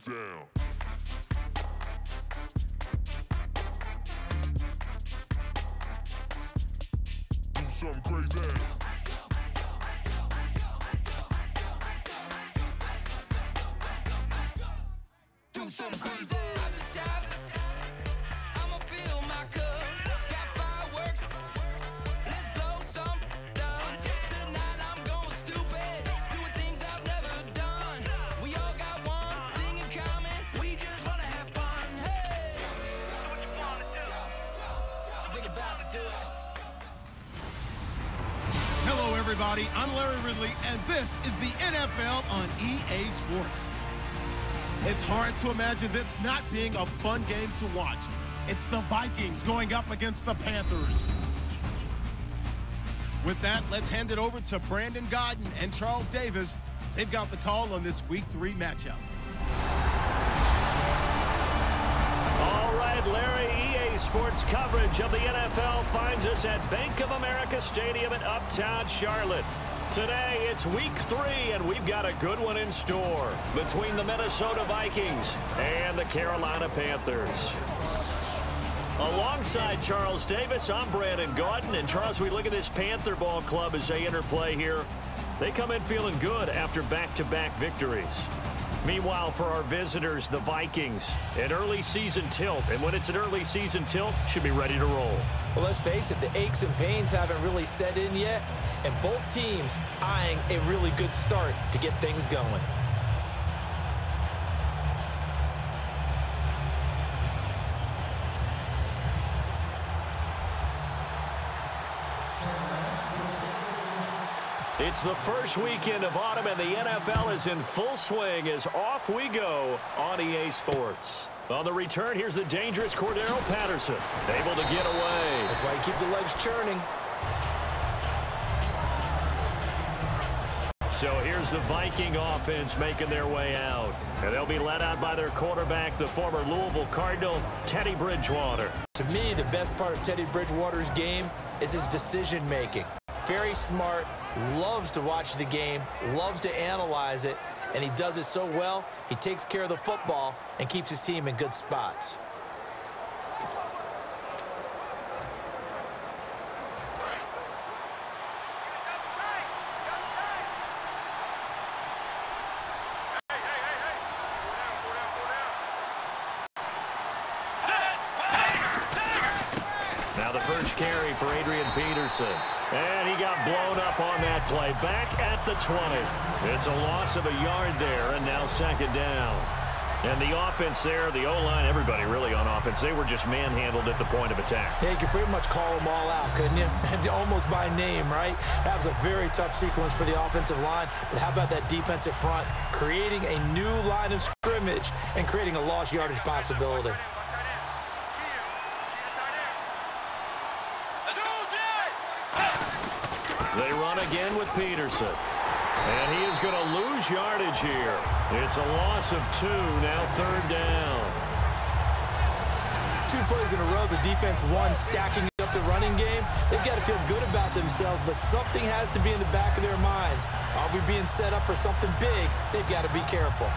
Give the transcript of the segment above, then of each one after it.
down. Do something crazy. Do something crazy. I'ma fill my cup. Got fireworks. Let's blow some down. Tonight I'm going stupid. Doing things I've never done. We all got one thing in common. We just wanna have fun. Hey, do what you wanna do. Think about to do it. Hello, everybody. I'm Larry Ridley, and this is the NFL on EA Sports. It's hard to imagine this not being a fun game to watch. It's the Vikings going up against the Panthers. With that, let's hand it over to Brandon Godden and Charles Davis. They've got the call on this Week 3 matchup. All right, Larry, EA Sports coverage of the NFL finds us at Bank of America Stadium in Uptown Charlotte. Today, it's Week 3, and we've got a good one in store between the Minnesota Vikings and the Carolina Panthers. Alongside Charles Davis, I'm Brandon Gaudin. And, Charles, we look at this Panther ball club as they interplay here. They come in feeling good after back-to-back victories. Meanwhile, for our visitors, the Vikings, an early season tilt. And when it's an early season tilt, should be ready to roll. Well, let's face it, the aches and pains haven't really set in yet, and both teams eyeing a really good start to get things going. It's the first weekend of autumn, and the NFL is in full swing as off we go on EA Sports. On the return, here's the dangerous Cordero Patterson, able to get away. That's why you keep the legs churning. So here's the Viking offense making their way out. And they'll be led out by their quarterback, the former Louisville Cardinal, Teddy Bridgewater. To me, the best part of Teddy Bridgewater's game is his decision-making. Very smart, loves to watch the game, loves to analyze it, and he does it so well, he takes care of the football and keeps his team in good spots. Now the first carry for Adrian Peterson. And he got blown up on that play. Back at the 20. It's a loss of a yard there, and now second down. And the offense there, the O-line, everybody really on offense, they were just manhandled at the point of attack. Yeah, you could pretty much call them all out, couldn't you? Almost by name, right? That was a very tough sequence for the offensive line. But how about that defensive front? Creating a new line of scrimmage and creating a lost yardage possibility. They run again with Peterson. And he is going to lose yardage here. It's a loss of 2, now third down. 2 plays in a row, the defense won, stacking up the running game. They've got to feel good about themselves, but something has to be in the back of their minds. Are we being set up for something big? They've got to be careful.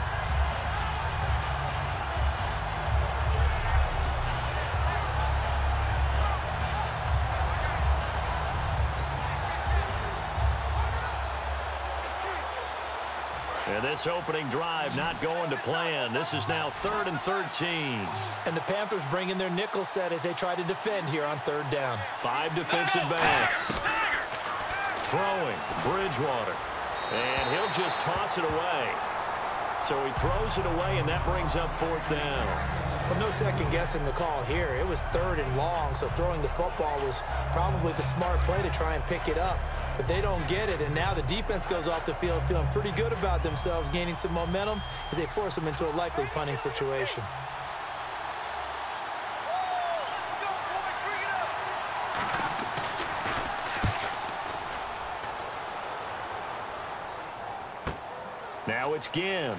And this opening drive not going to plan. This is now 3rd and 13. And the Panthers bring in their nickel set as they try to defend here on 3rd down. 5 defensive backs. Throwing, Bridgewater. And he'll just toss it away. So he throws it away, and that brings up 4th down. Well, no second guessing the call here. It was 3rd and long, so throwing the football was probably the smart play to try and pick it up. But they don't get it, and now the defense goes off the field feeling pretty good about themselves, gaining some momentum as they force them into a likely punting situation. Now it's Ginn.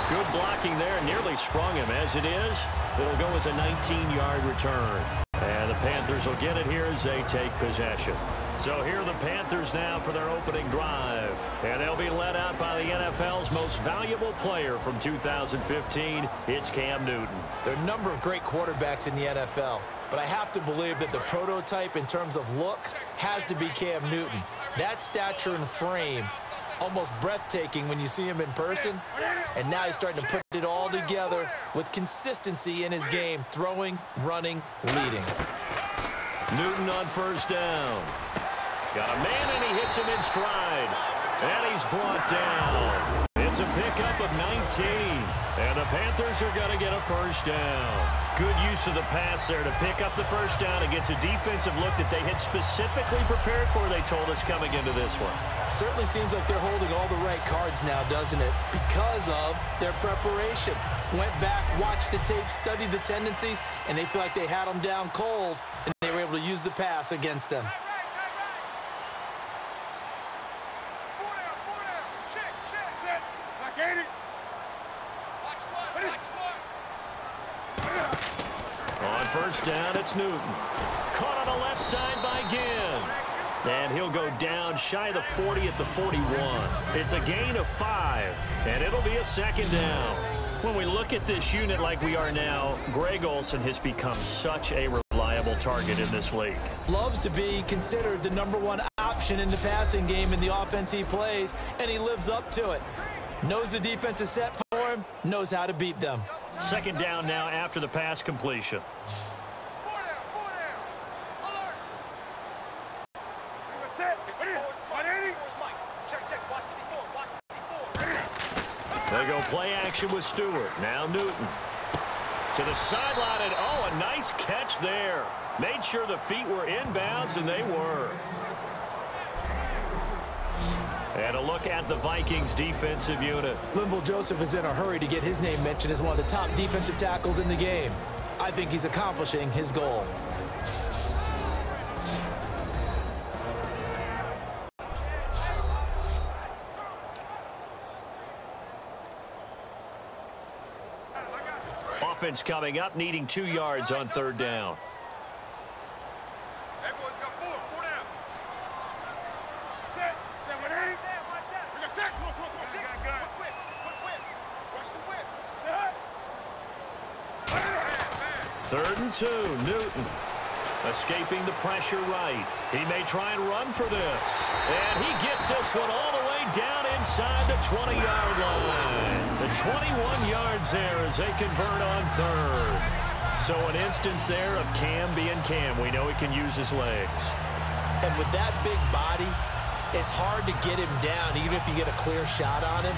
Good blocking there, nearly sprung him. As it is, it'll go as a 19-yard return. And the Panthers will get it here as they take possession. So here are the Panthers now for their opening drive. And they'll be led out by the NFL's most valuable player from 2015. It's Cam Newton. There are a number of great quarterbacks in the NFL, but I have to believe that the prototype in terms of look has to be Cam Newton. That stature and frame, almost breathtaking when you see him in person. And now he's starting to put it all together with consistency in his game, throwing, running, leading. Newton on first down. Got a man, and he hits him in stride. And he's brought down. It's a pickup of 19. And the Panthers are going to get a first down. Good use of the pass there to pick up the first down against a defensive look that they had specifically prepared for, they told us, coming into this one. Certainly seems like they're holding all the right cards now, doesn't it? Because of their preparation. Went back, watched the tape, studied the tendencies, and they feel like they had them down cold, and they were able to use the pass against them. On first down, it's Newton. Caught on the left side by Ginn. And he'll go down shy of the 40 at the 41. It's a gain of 5, and it'll be a second down. When we look at this unit like we are now, Greg Olsen has become such a reliable target in this league. Loves to be considered the #1 option in the passing game in the offense he plays, and he lives up to it. Knows the defense is set for him, knows how to beat them. Second down now after the pass completion. They go play action with Stewart. Now Newton. To the sideline, and oh, a nice catch there. Made sure the feet were inbounds, and they were. And a look at the Vikings defensive unit. Linval Joseph is in a hurry to get his name mentioned as one of the top defensive tackles in the game. I think he's accomplishing his goal. Offense coming up, needing 2 yards on third down. Third and 2, Newton. Escaping the pressure right. He may try and run for this. And he gets this one all the way down inside the 20-yard line. The 21 yards there as they convert on third. So an instance there of Cam being Cam. We know he can use his legs. And with that big body, it's hard to get him down, even if you get a clear shot on him.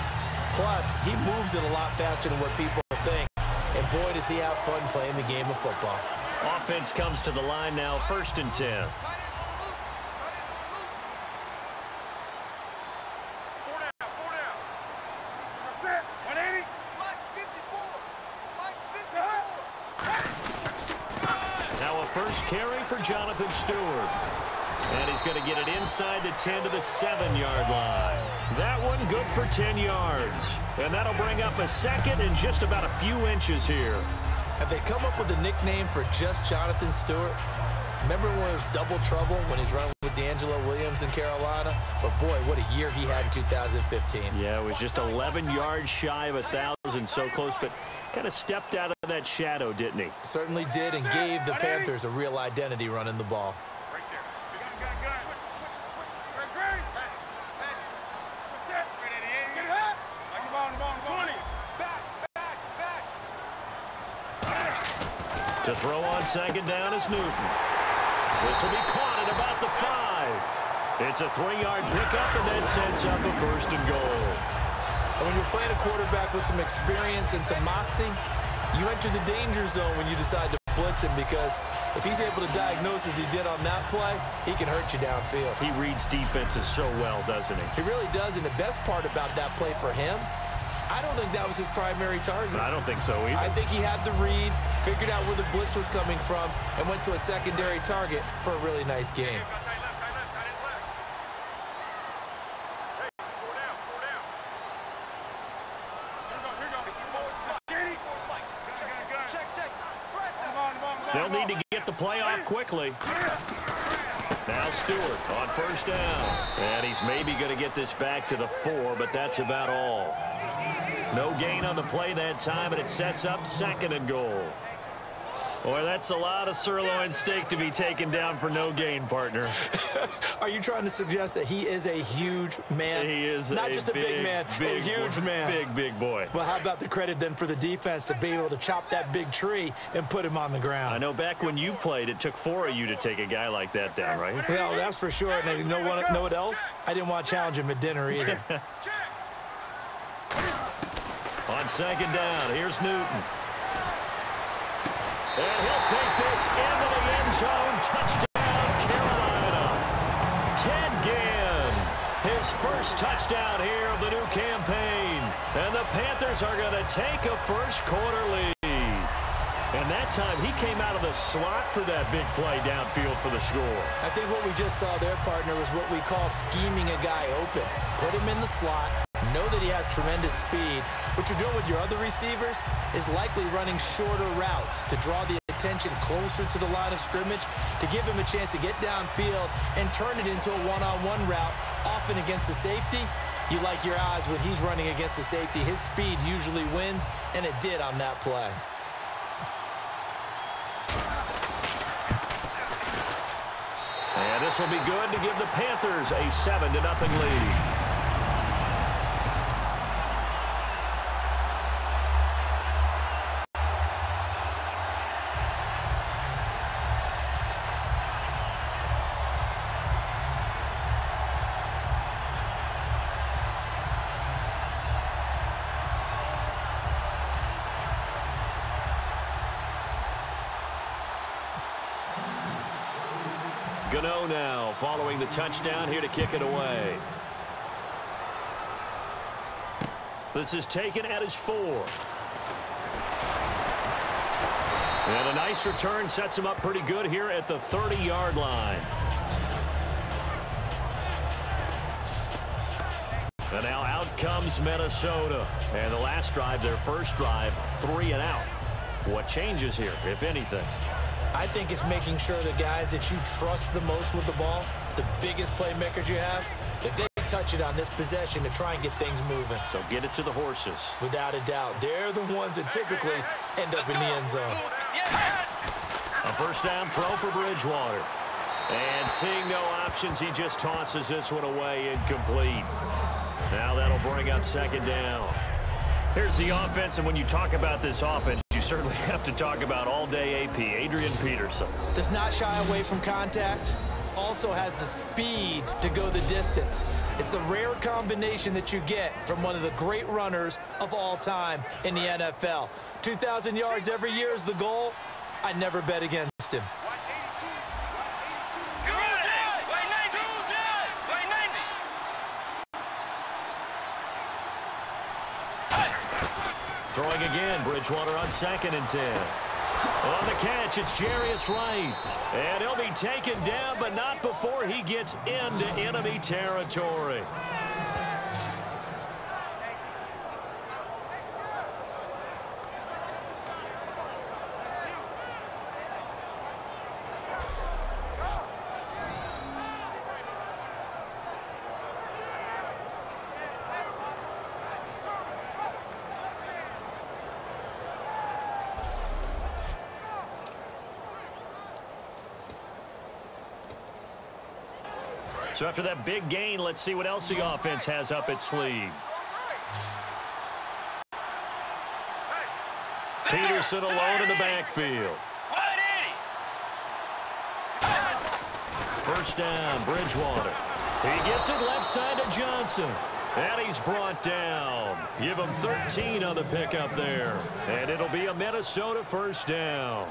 Plus, he moves it a lot faster than what people think. And boy, does he have fun playing the game of football. Offense comes to the line now, 1st and 10. Now a first carry for Jonathan Stewart. And he's going to get it inside the 10 to the 7-yard line. That one good for 10 yards. And that'll bring up a second and just about a few inches here. Have they come up with a nickname for just Jonathan Stewart? Remember when it was double trouble when he's running with D'Angelo Williams in Carolina? But boy, what a year he had in 2015. Yeah, it was just 11 yards shy of 1,000, so close, but kind of stepped out of that shadow, didn't he? Certainly did, and gave the Panthers a real identity running the ball. To throw on second down is Newton. This will be caught at about the 5. It's a 3-yard pickup, and that sets up a 1st and goal. And when you're playing a quarterback with some experience and some moxie, you enter the danger zone when you decide to blitz him, because if he's able to diagnose as he did on that play, he can hurt you downfield. He reads defenses so well, doesn't he? He really does, and the best part about that play for him, I don't think that was his primary target. I don't think so either. I think he had the read, figured out where the blitz was coming from, and went to a secondary target for a really nice game. They'll need to get the play off quickly. Now Stewart on first down. And he's maybe going to get this back to the 4, but that's about all. No gain on the play that time, and it sets up 2nd and goal. Boy, that's a lot of sirloin steak to be taken down for no gain, partner. Are you trying to suggest that he is a huge man? He is not just a big man, a huge man. Big boy. Well, how about the credit then for the defense to be able to chop that big tree and put him on the ground? I know back when you played, it took 4 of you to take a guy like that down, right? Well, that's for sure. And you know what else? I didn't want to challenge him at dinner either. On 2nd down, here's Newton. And he'll take this into the end zone. Touchdown, Carolina. Ted Ginn, his first touchdown here of the new campaign. And the Panthers are going to take a first-quarter lead. And that time, he came out of the slot for that big play downfield for the score. I think what we just saw there, partner, was what we call scheming a guy open. Put him in the slot. Know that he has tremendous speed. What you're doing with your other receivers is likely running shorter routes to draw the attention closer to the line of scrimmage, to give him a chance to get downfield and turn it into a one-on-one route, often against the safety. You like your odds when he's running against the safety. His speed usually wins, and it did on that play. And this will be good to give the Panthers a 7-0 lead. Gano now following the touchdown here to kick it away. This is taken at his 4. And a nice return sets him up pretty good here at the 30-yard line. And now out comes Minnesota. And the last drive, their first drive, 3 and out. What changes here, if anything? I think it's making sure the guys that you trust the most with the ball, the biggest playmakers you have, that they touch it on this possession to try and get things moving. So get it to the horses. Without a doubt. They're the ones that typically end up in the end zone. A first down throw for Bridgewater. And seeing no options, he just tosses this one away, incomplete. Now that'll bring up 2nd down. Here's the offense, and when you talk about this offense, you certainly have to talk about all-day AP, Adrian Peterson. Does not shy away from contact. Also has the speed to go the distance. It's the rare combination that you get from one of the great runners of all time in the NFL. 2,000 yards every year is the goal. I'd never bet against him. Throwing again, Bridgewater on 2nd and 10. On the catch, it's Jarius Wright. And he'll be taken down, but not before he gets into enemy territory. So after that big gain, let's see what else the offense has up its sleeve. Peterson alone in the backfield. First down, Bridgewater. He gets it left side to Johnson. And he's brought down. Give him 13 on the pickup there. And it'll be a Minnesota first down.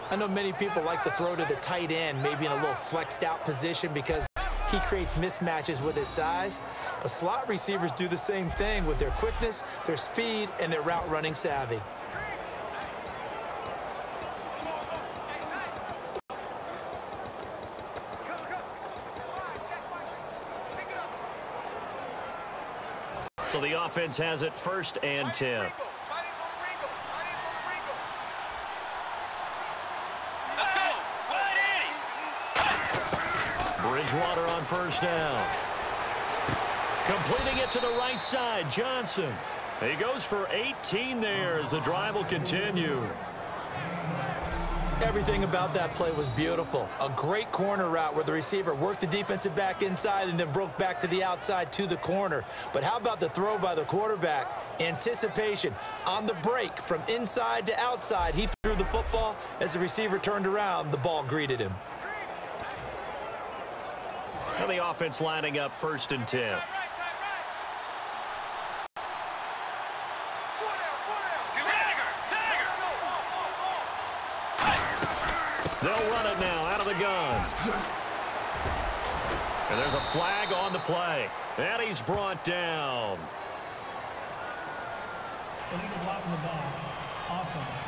I know many people like to throw to the tight end, maybe in a little flexed out position because he creates mismatches with his size. But slot receivers do the same thing with their quickness, their speed, and their route running savvy. So the offense has it 1st and 10. Bridgewater on first down. Completing it to the right side, Johnson. He goes for 18 there as the drive will continue. Everything about that play was beautiful. A great corner route where the receiver worked the defensive back inside and then broke back to the outside to the corner. But how about the throw by the quarterback? Anticipation on the break from inside to outside. He threw the football. As the receiver turned around, the ball greeted him. And the offense lining up 1st and 10. They'll run it now out of the gun. And there's a flag on the play. And he's brought down. Illegal blocking the ball. Offense.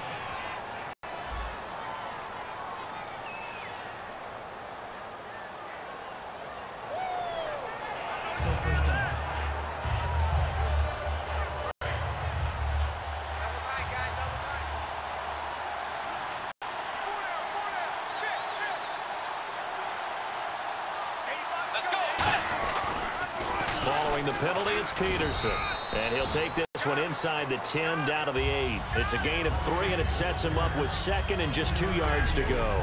Still first down. Following the penalty, it's Peterson. And he'll take this one inside the 10 down to the 8. It's a gain of 3, and it sets him up with 2nd and just 2 yards to go.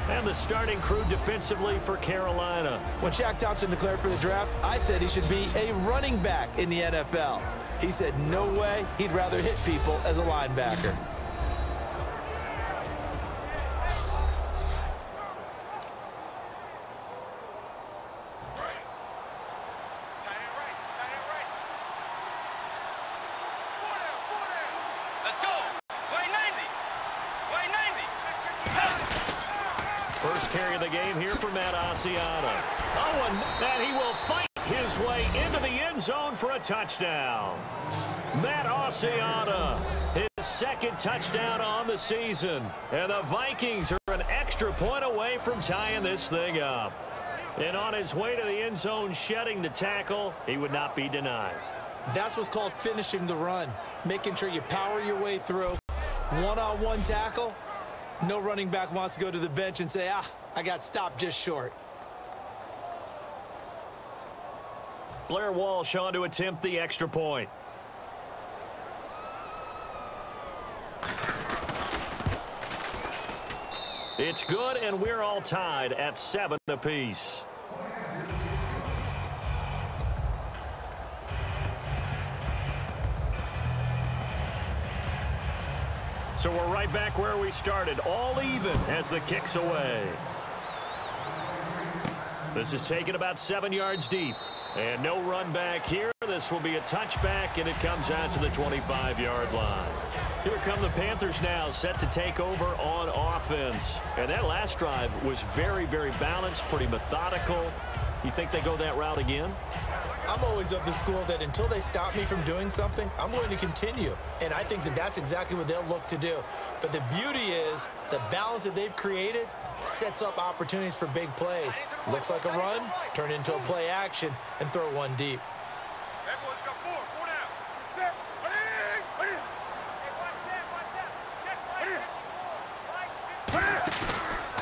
And the starting crew defensively for Carolina. When Shaq Thompson declared for the draft, I said he should be a running back in the NFL. He said no way, he'd rather hit people as a linebacker. First carry of the game here for Matt Asiata. Oh, and he will fight his way into the end zone for a touchdown. Matt Asiata, his 2nd touchdown on the season. And the Vikings are an extra point away from tying this thing up. And on his way to the end zone, shedding the tackle, he would not be denied. That's what's called finishing the run. Making sure you power your way through. One-on-one tackle. No running back wants to go to the bench and say, I got stopped just short. Blair Walsh on to attempt the extra point. It's good, and we're all tied at 7 apiece. So we're right back where we started, all even as the kick's away. This is taken about 7 yards deep. And no run back here. This will be a touchback, and it comes out to the 25-yard line. Here come the Panthers now, set to take over on offense. And that last drive was very, very balanced, pretty methodical. You think they go that route again? I'm always of the school that until they stop me from doing something, I'm going to continue. And I think that that's exactly what they'll look to do. But the beauty is the balance that they've created sets up opportunities for big plays. Looks like a run, turn into a play action, and throw one deep.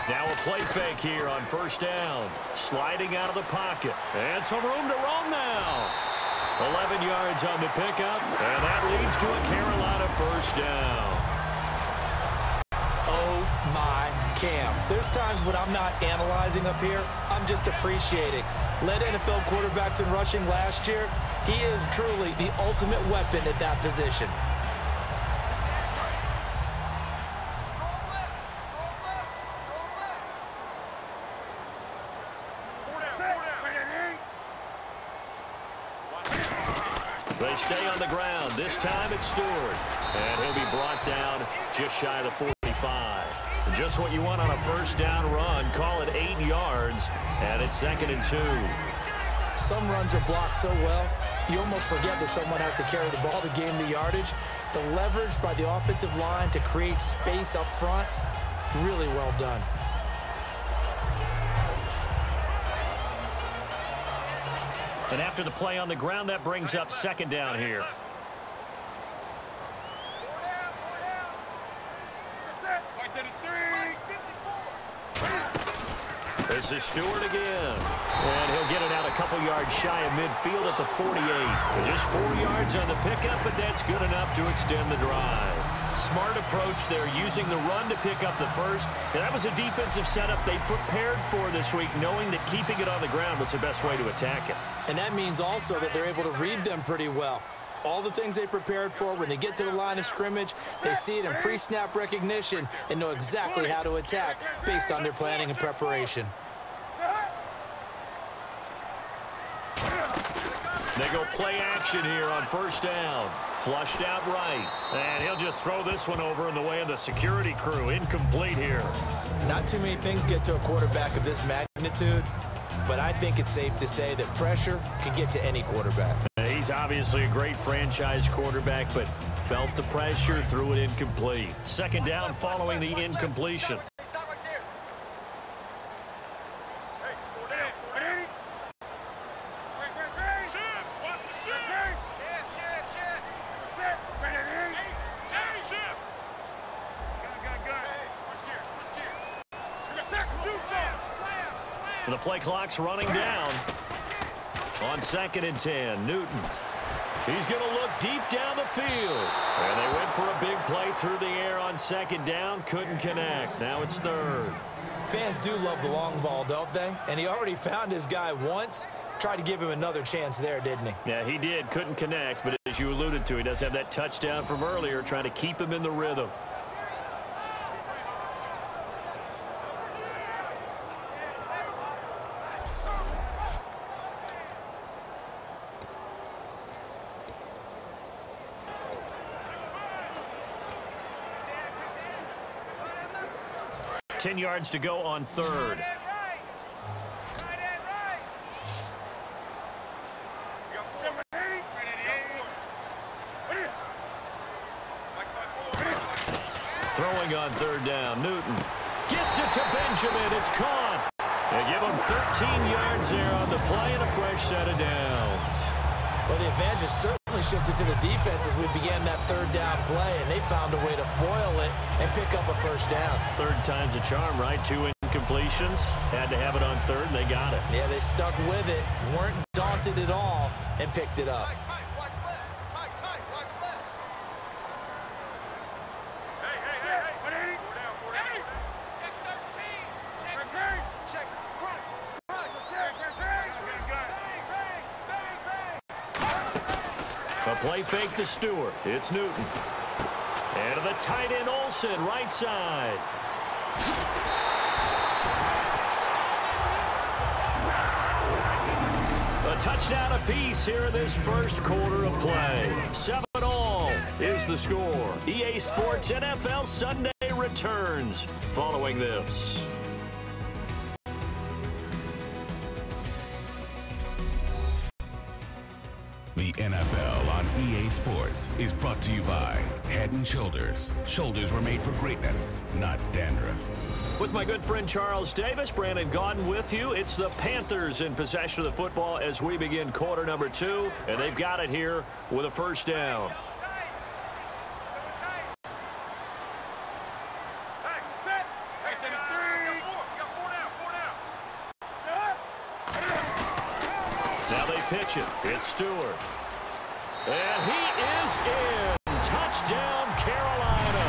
Now a play fake here on first down. Sliding out of the pocket. And some room to roam now. 11 yards on the pickup. And that leads to a Carolina first down. Oh, my Cam. There's times when I'm not analyzing up here. I'm just appreciating. Led NFL quarterbacks in rushing last year. He is truly the ultimate weapon at that position. They stay on the ground. This time it's Stewart. And he'll be brought down just shy of the 45. Just what you want on a first down run. Call it 8 yards. And it's 2nd and 2. Some runs are blocked so well, you almost forget that someone has to carry the ball to gain the yardage. The leverage by the offensive line to create space up front, really well done. And after the play on the ground, that brings up 2nd down here. This is Stewart again. And he'll get it out a couple yards shy of midfield at the 48. Just 4 yards on the pickup, but that's good enough to extend the drive. Smart approach there, using the run to pick up the first. And that was a defensive setup they prepared for this week, knowing that keeping it on the ground was the best way to attack it. And that means also that they're able to read them pretty well. All the things they prepared for, when they get to the line of scrimmage, they see it in pre-snap recognition and know exactly how to attack based on their planning and preparation. They go play action here on first down. Flushed out right. And he'll just throw this one over in the way of the security crew. Incomplete here. Not too many things get to a quarterback of this magnitude, but I think it's safe to say that pressure can get to any quarterback. He's obviously a great franchise quarterback, but felt the pressure, threw it incomplete. Second down following the incompletion. The play clock's running down. On 2nd and 10, Newton. He's going to look deep down the field. And they went for a big play through the air on 2nd down. Couldn't connect. Now it's 3rd. Fans do love the long ball, don't they? And he already found his guy once. Tried to give him another chance there, didn't he? Yeah, he did. Couldn't connect. But as you alluded to, he does have that touchdown from earlier, trying to keep him in the rhythm. Ten yards to go on 3rd. Throwing on 3rd down, Newton gets it to Benjamin. It's caught. They give him 13 yards there on the play and a fresh set of downs. Well, the advantage is certainly shifted to the defense as we began that 3rd down play, and they found a way to foil it and pick up a first down. 3rd time's a charm, right? 2 incompletions. Had to have it on 3rd, and they got it. Yeah, they stuck with it, weren't daunted at all, and picked it up. A play fake to Stewart. It's Newton. And to the tight end, Olsen, right side. A touchdown apiece here in this first quarter of play. 7-all is the score. EA Sports NFL Sunday returns following this. The NFL on EA Sports is brought to you by Head & Shoulders. Shoulders were made for greatness, not dandruff. With my good friend Charles Davis, Brandon Gaudin with you. It's the Panthers in possession of the football as we begin quarter number 2, and they've got it here with a first down. Now they pitch it. It's Stewart. And he is in. Touchdown, Carolina.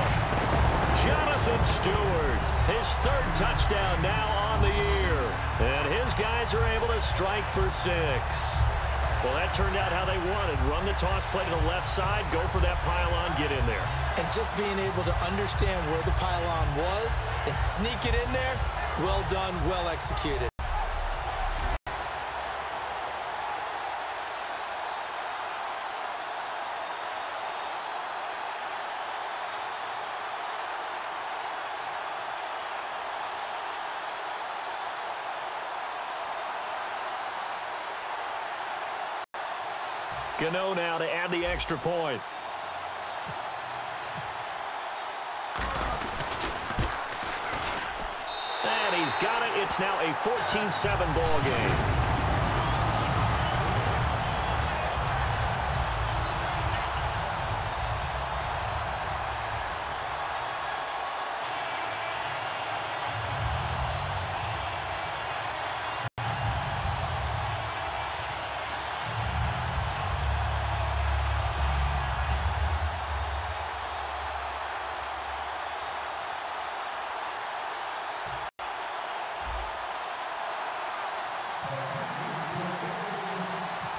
Jonathan Stewart. His 3rd touchdown now on the year. And his guys are able to strike for 6. Well, that turned out how they wanted. Run the toss play to the left side, go for that pylon, get in there. And just being able to understand where the pylon was and sneak it in there, well done, well executed. Gano now to add the extra point. And he's got it. It's now a 14-7 ball game.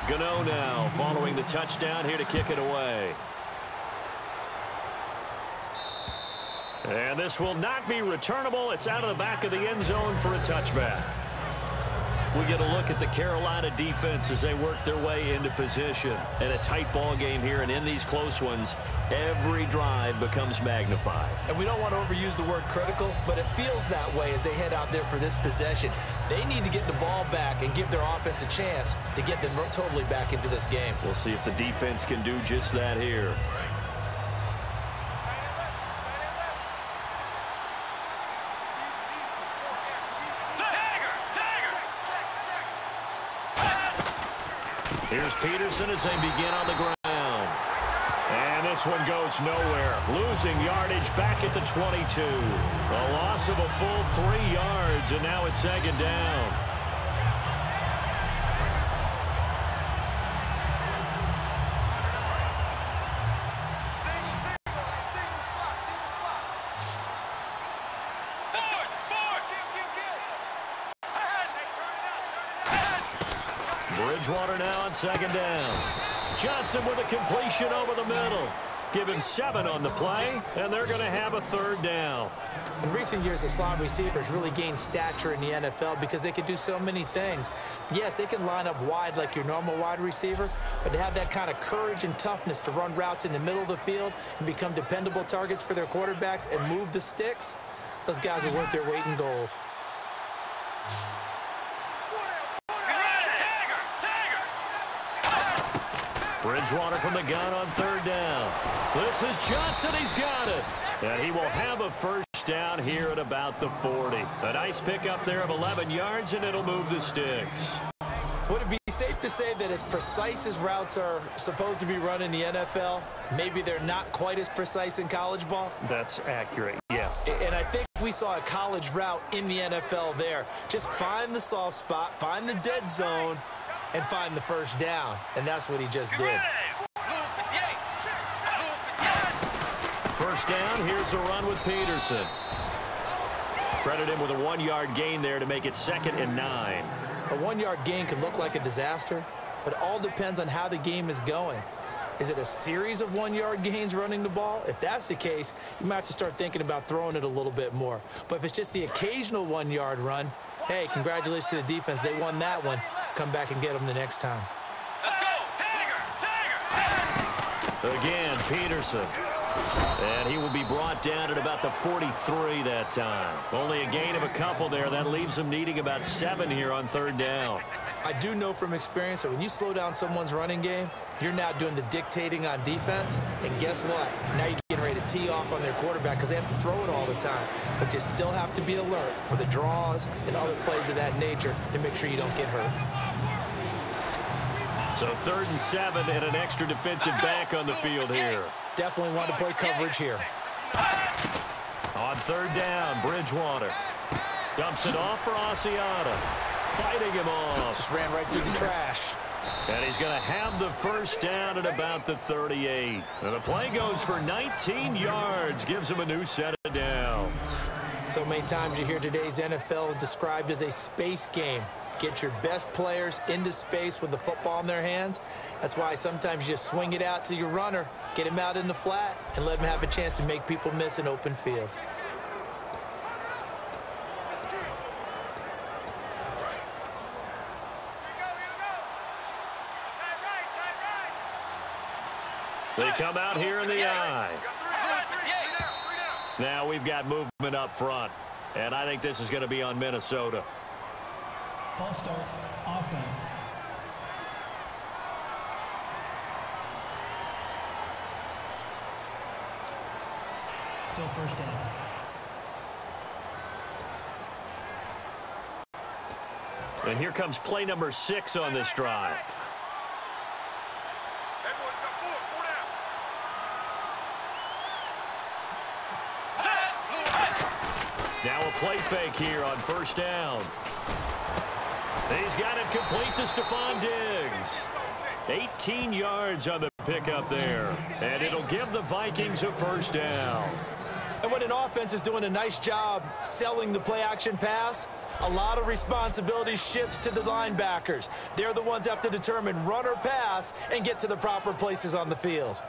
Gano now following the touchdown here to kick it away. And this will not be returnable. It's out of the back of the end zone for a touchback. We get a look at the Carolina defense as they work their way into position. And a tight ball game here, and in these close ones, every drive becomes magnified. And we don't want to overuse the word critical, but it feels that way as they head out there for this possession. They need to get the ball back and give their offense a chance to get them totally back into this game. We'll see if the defense can do just that here. Here's Peterson as they begin on the ground. And this one goes nowhere. Losing yardage back at the 22. A loss of a full 3 yards, and now it's second down. Bridgewater now on second down. Johnson with a completion over the middle. Give him 7 on the play, and they're going to have a third down. In recent years, the slot receivers really gained stature in the NFL because they can do so many things. Yes, they can line up wide like your normal wide receiver, but to have that kind of courage and toughness to run routes in the middle of the field and become dependable targets for their quarterbacks and move the sticks, those guys are worth their weight in gold. Bridgewater from the gun on third down. This is Johnson. He's got it. And he will have a first down here at about the 40. A nice pickup there of 11 yards, and it'll move the sticks. Would it be safe to say that as precise as routes are supposed to be run in the NFL, maybe they're not quite as precise in college ball? That's accurate, yeah. And I think we saw a college route in the NFL there. Just find the soft spot, find the dead zone, and find the first down. And that's what he just did. First down, here's a run with Peterson. Credit him with a 1-yard gain there to make it 2nd and 9. A 1-yard gain can look like a disaster, but it all depends on how the game is going. Is it a series of 1-yard gains running the ball? If that's the case, you might have to start thinking about throwing it a little bit more. But if it's just the occasional 1-yard run, hey, congratulations to the defense. They won that one. Come back and get them the next time. Let's go, Tiger! Again, Peterson. And he will be brought down at about the 43 that time. Only a gain of a couple there. That leaves him needing about 7 here on third down. I do know from experience that when you slow down someone's running game, you're now doing the dictating on defense. And guess what? Now you're getting ready to tee off on their quarterback because they have to throw it all the time. But you still have to be alert for the draws and other plays of that nature to make sure you don't get hurt. So 3rd and 7 and an extra defensive back on the field here. Definitely want to play coverage here. On third down, Bridgewater dumps it off for Asiata. Fighting him off. Just ran right through the trash. And he's going to have the first down at about the 38. And the play goes for 19 yards. Gives him a new set of downs. So many times you hear today's NFL described as a space game. Get your best players into space with the football in their hands. That's why sometimes you just swing it out to your runner, get him out in the flat, and let him have a chance to make people miss an open field. They come out here in the eye. Now we've got movement up front, and I think this is going to be on Minnesota. False start, offense. Still first down. And here comes play number 6 on this drive. Now a play fake here on first down. He's got it complete to Stephon Diggs. 18 yards on the pickup there. And it'll give the Vikings a first down. And when an offense is doing a nice job selling the play-action pass, a lot of responsibility shifts to the linebackers. They're the ones that have to determine run or pass and get to the proper places on the field.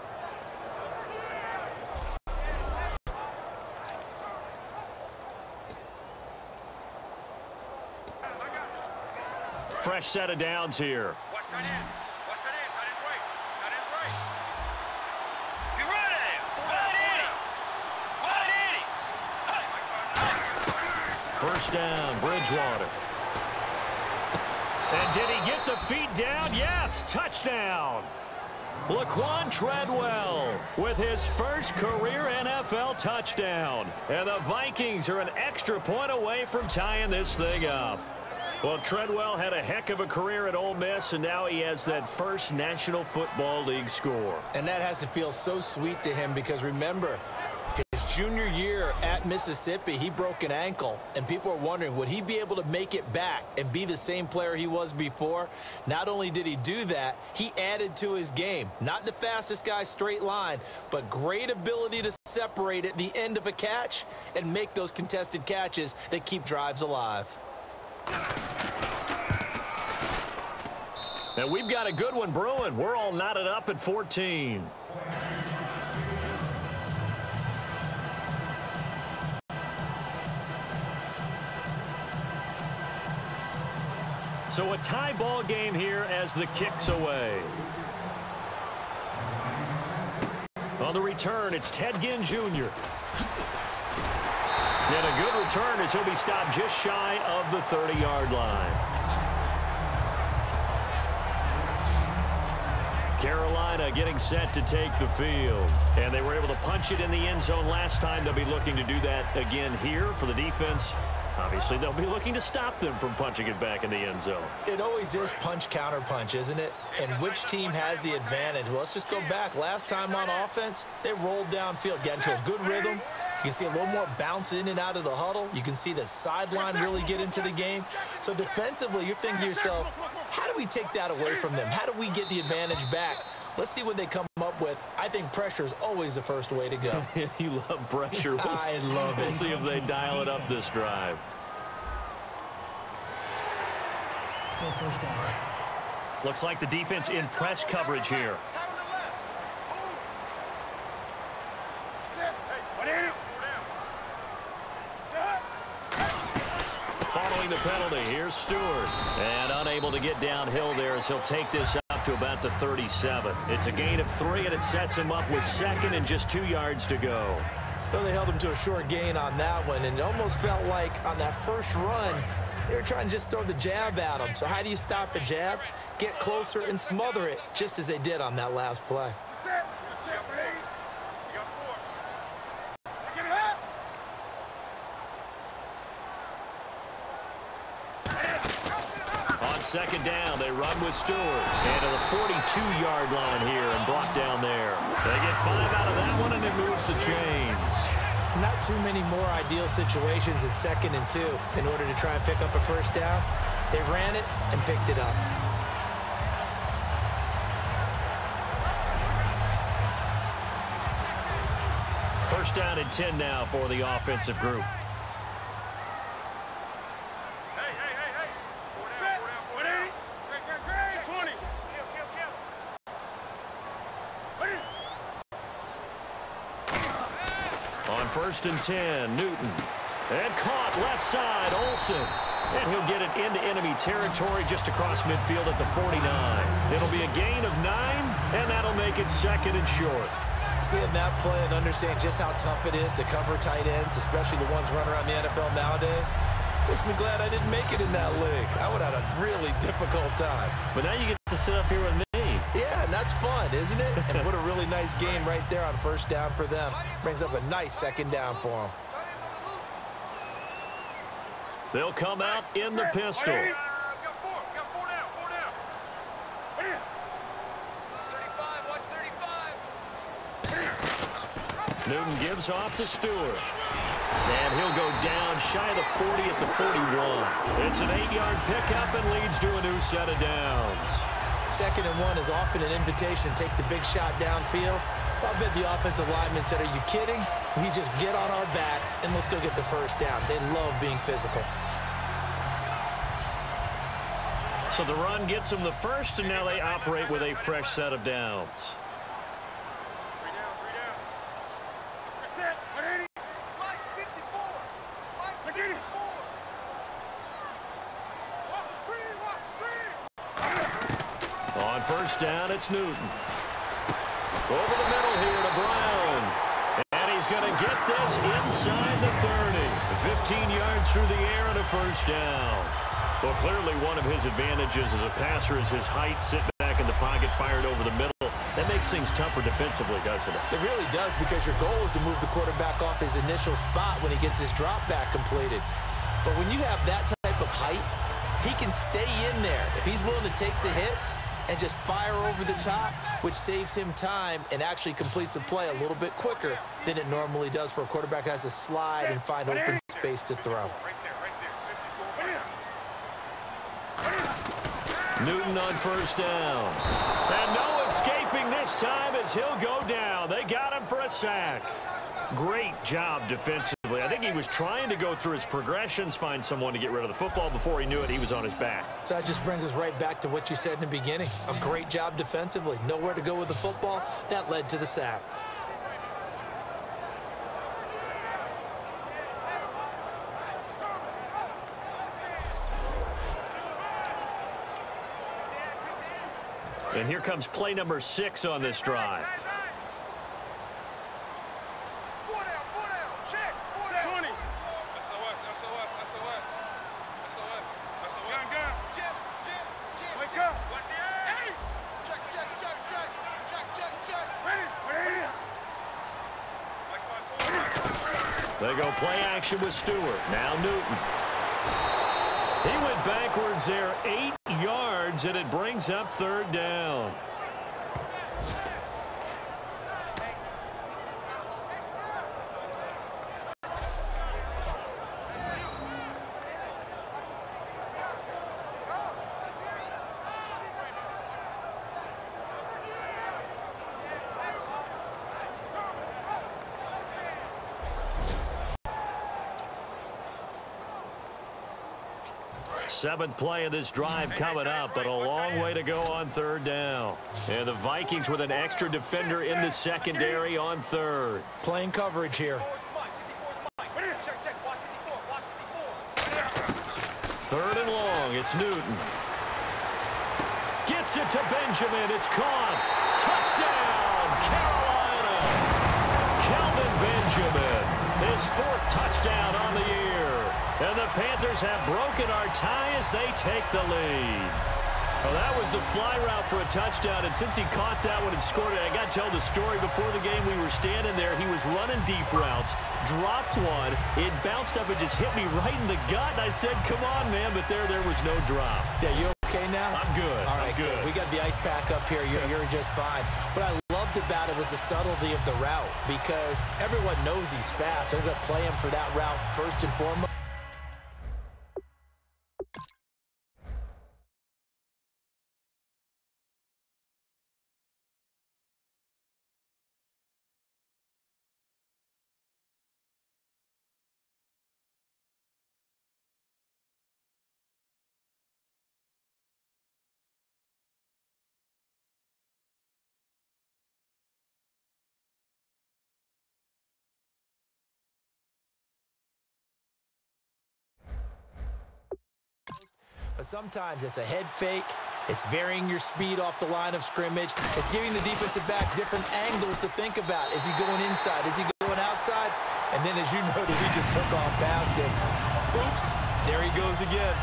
Fresh set of downs here. Watch tight end. Watch tight end. Tight end's right. Tight end's right. You run at him. Run at him. First down, Bridgewater. And did he get the feet down? Yes, touchdown. Laquan Treadwell with his first career NFL touchdown. And the Vikings are an extra point away from tying this thing up. Well, Treadwell had a heck of a career at Ole Miss, and now he has that first National Football League score. And that has to feel so sweet to him because, remember, his junior year at Mississippi, he broke an ankle, and people are wondering, would he be able to make it back and be the same player he was before? Not only did he do that, he added to his game. Not the fastest guy straight line, but great ability to separate at the end of a catch and make those contested catches that keep drives alive. And we've got a good one brewing. We're all knotted up at 14. So a tie ball game here as the kick's away. On the return, it's Ted Ginn Jr. And a good return as he'll be stopped just shy of the 30-yard line. Carolina getting set to take the field. And they were able to punch it in the end zone last time. They'll be looking to do that again here for the defense. Obviously, they'll be looking to stop them from punching it back in the end zone. It always is punch-counter-punch, isn't it? And which team has the advantage? Well, let's just go back. Last time on offense, they rolled downfield, got into a good rhythm. You can see a little more bounce in and out of the huddle. You can see the sideline really get into the game. So defensively, you're thinking to yourself, how do we take that away from them? How do we get the advantage back? Let's see what they come up with. I think pressure is always the first way to go. You love pressure. I love it. We'll see if they dial it up this drive. Still first down. Looks like the defense in press coverage here. Following the penalty, here's Stewart. And unable to get downhill there as he'll take this up to about the 37. It's a gain of 3, and it sets him up with second and just 2 yards to go. Well, they held him to a short gain on that one, and it almost felt like on that first run, they were trying to just throw the jab at him. So how do you stop the jab? Get closer and smother it, just as they did on that last play. On second down, they run with Stewart. And to the 42-yard line here and brought down there. They get 5 out of that one, and it moves the chains. Not too many more ideal situations at 2nd and 2 in order to try and pick up a first down. They ran it and picked it up. First down and 10 now for the offensive group. On 1st and 10, Newton. And caught left side, Olsen. And he'll get it into enemy territory just across midfield at the 49. It'll be a gain of 9, and that'll make it 2nd and short. Seeing that play and understand just how tough it is to cover tight ends, especially the ones running around the NFL nowadays, makes me glad I didn't make it in that league. I would have had a really difficult time. But now you get to sit up here with me. Yeah, and that's fun, isn't it? And what a really nice game right there on first down for them. Brings up a nice 2nd down for them. They'll come out in the pistol. Got four down. Watch 35. Newton gives off to Stewart. And he'll go down shy of the 40 at the 41. It's an 8-yard pickup and leads to a new set of downs. 2nd and 1 is often an invitation to take the big shot downfield. I bet the offensive lineman said, are you kidding? We just get on our backs and let's go get the first down. They love being physical. So the run gets them the first, and now they operate with a fresh set of downs. On first down, it's Newton. Over the middle here to Brown. And he's going to get this inside the 30. 15 yards through the air and a first down. Well, clearly one of his advantages as a passer is his height, sitting back in the pocket, fired over the middle. That makes things tougher defensively, doesn't it? It really does, because your goal is to move the quarterback off his initial spot when he gets his drop back completed. But when you have that type of height, he can stay in there. If he's willing to take the hits and just fire over the top, which saves him time and actually completes a play a little bit quicker than it normally does for a quarterback who has to slide and find open space to throw. Newton on first down. And no escaping this time as he'll go down. They got him for a sack. Great job defensively. I think he was trying to go through his progressions, find someone to get rid of the football. Before he knew it, he was on his back. So that just brings us right back to what you said in the beginning. A great job defensively. Nowhere to go with the football. That led to the sack. And here comes play number 6 on this drive. They go play action with Stewart. Now Newton. He went backwards there 8 yards, and it brings up third down. Seventh play of this drive coming up, but a long way to go on third down. And the Vikings with an extra defender in the secondary on third. Playing coverage here. Third and long, it's Newton. Gets it to Benjamin, it's caught. Touchdown, Carolina. Kelvin Benjamin, his 4th touchdown on the year. And the Panthers have broken our tie as they take the lead. Well, that was the fly route for a touchdown, and since he caught that one and scored it, I got to tell the story. Before the game, we were standing there. He was running deep routes, dropped one. It bounced up and just hit me right in the gut, and I said, come on, man, but there was no drop. Yeah, you okay now? I'm good. All right, I'm good. We got the ice pack up here. You're just fine. What I loved about it was the subtlety of the route, because everyone knows he's fast. They're going to play him for that route first and foremost. But sometimes it's a head fake. It's varying your speed off the line of scrimmage. It's giving the defensive back different angles to think about. Is he going inside? Is he going outside? And then, as you noted, he just took off past him. Oops, there he goes again.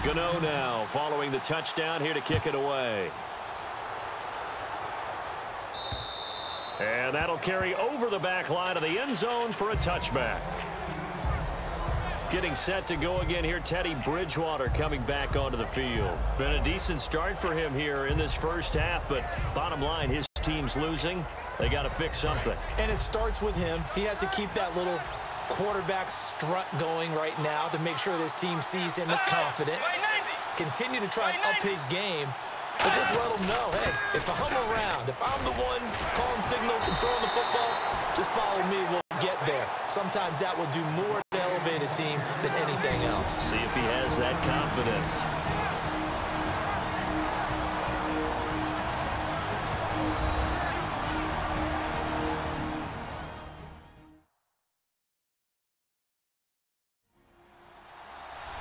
Gano now following the touchdown here to kick it away. And that'll carry over the back line of the end zone for a touchback. Getting set to go again here, Teddy Bridgewater coming back onto the field. Been a decent start for him here in this first half, but bottom line, his team's losing. They got to fix something. And it starts with him. He has to keep that little quarterback strut going right now to make sure this team sees him as confident. Continue to try and up his game, but just let him know, hey, if I'm around, if I'm the one calling signals and throwing the football, just follow me, we'll get there. Sometimes that will do more to elevate a team than anything else. See if he has that confidence.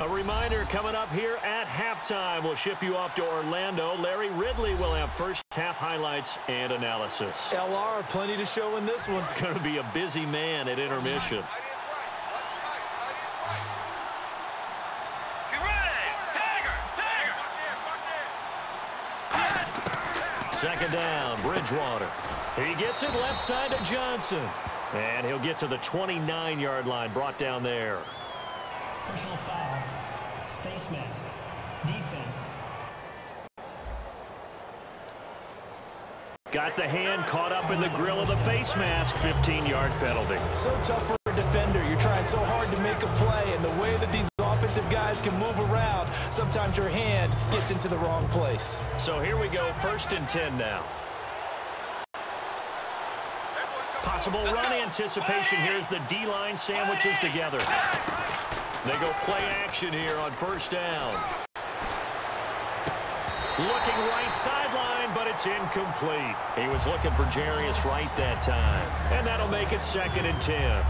A reminder coming up here at halftime. We'll ship you off to Orlando. Larry Ridley will have first half highlights and analysis. LR, plenty to show in this one. Going to be a busy man at intermission. Second down, Bridgewater. He gets it left side to Johnson. And he'll get to the 29-yard line, brought down there. Personal foul. Face mask. Defense. Got the hand caught up in the grill of the face mask. 15-yard penalty. So tough for a defender. You're trying so hard to make a play, and the way that these offensive guys can move around, sometimes your hand gets into the wrong place. So here we go, 1st and 10 now. Possible run anticipation. Here's the D-line sandwiches together. They go play action here on 1st down. Looking right sideline, but it's incomplete. He was looking for Jarius Wright that time. And that'll make it 2nd and 10.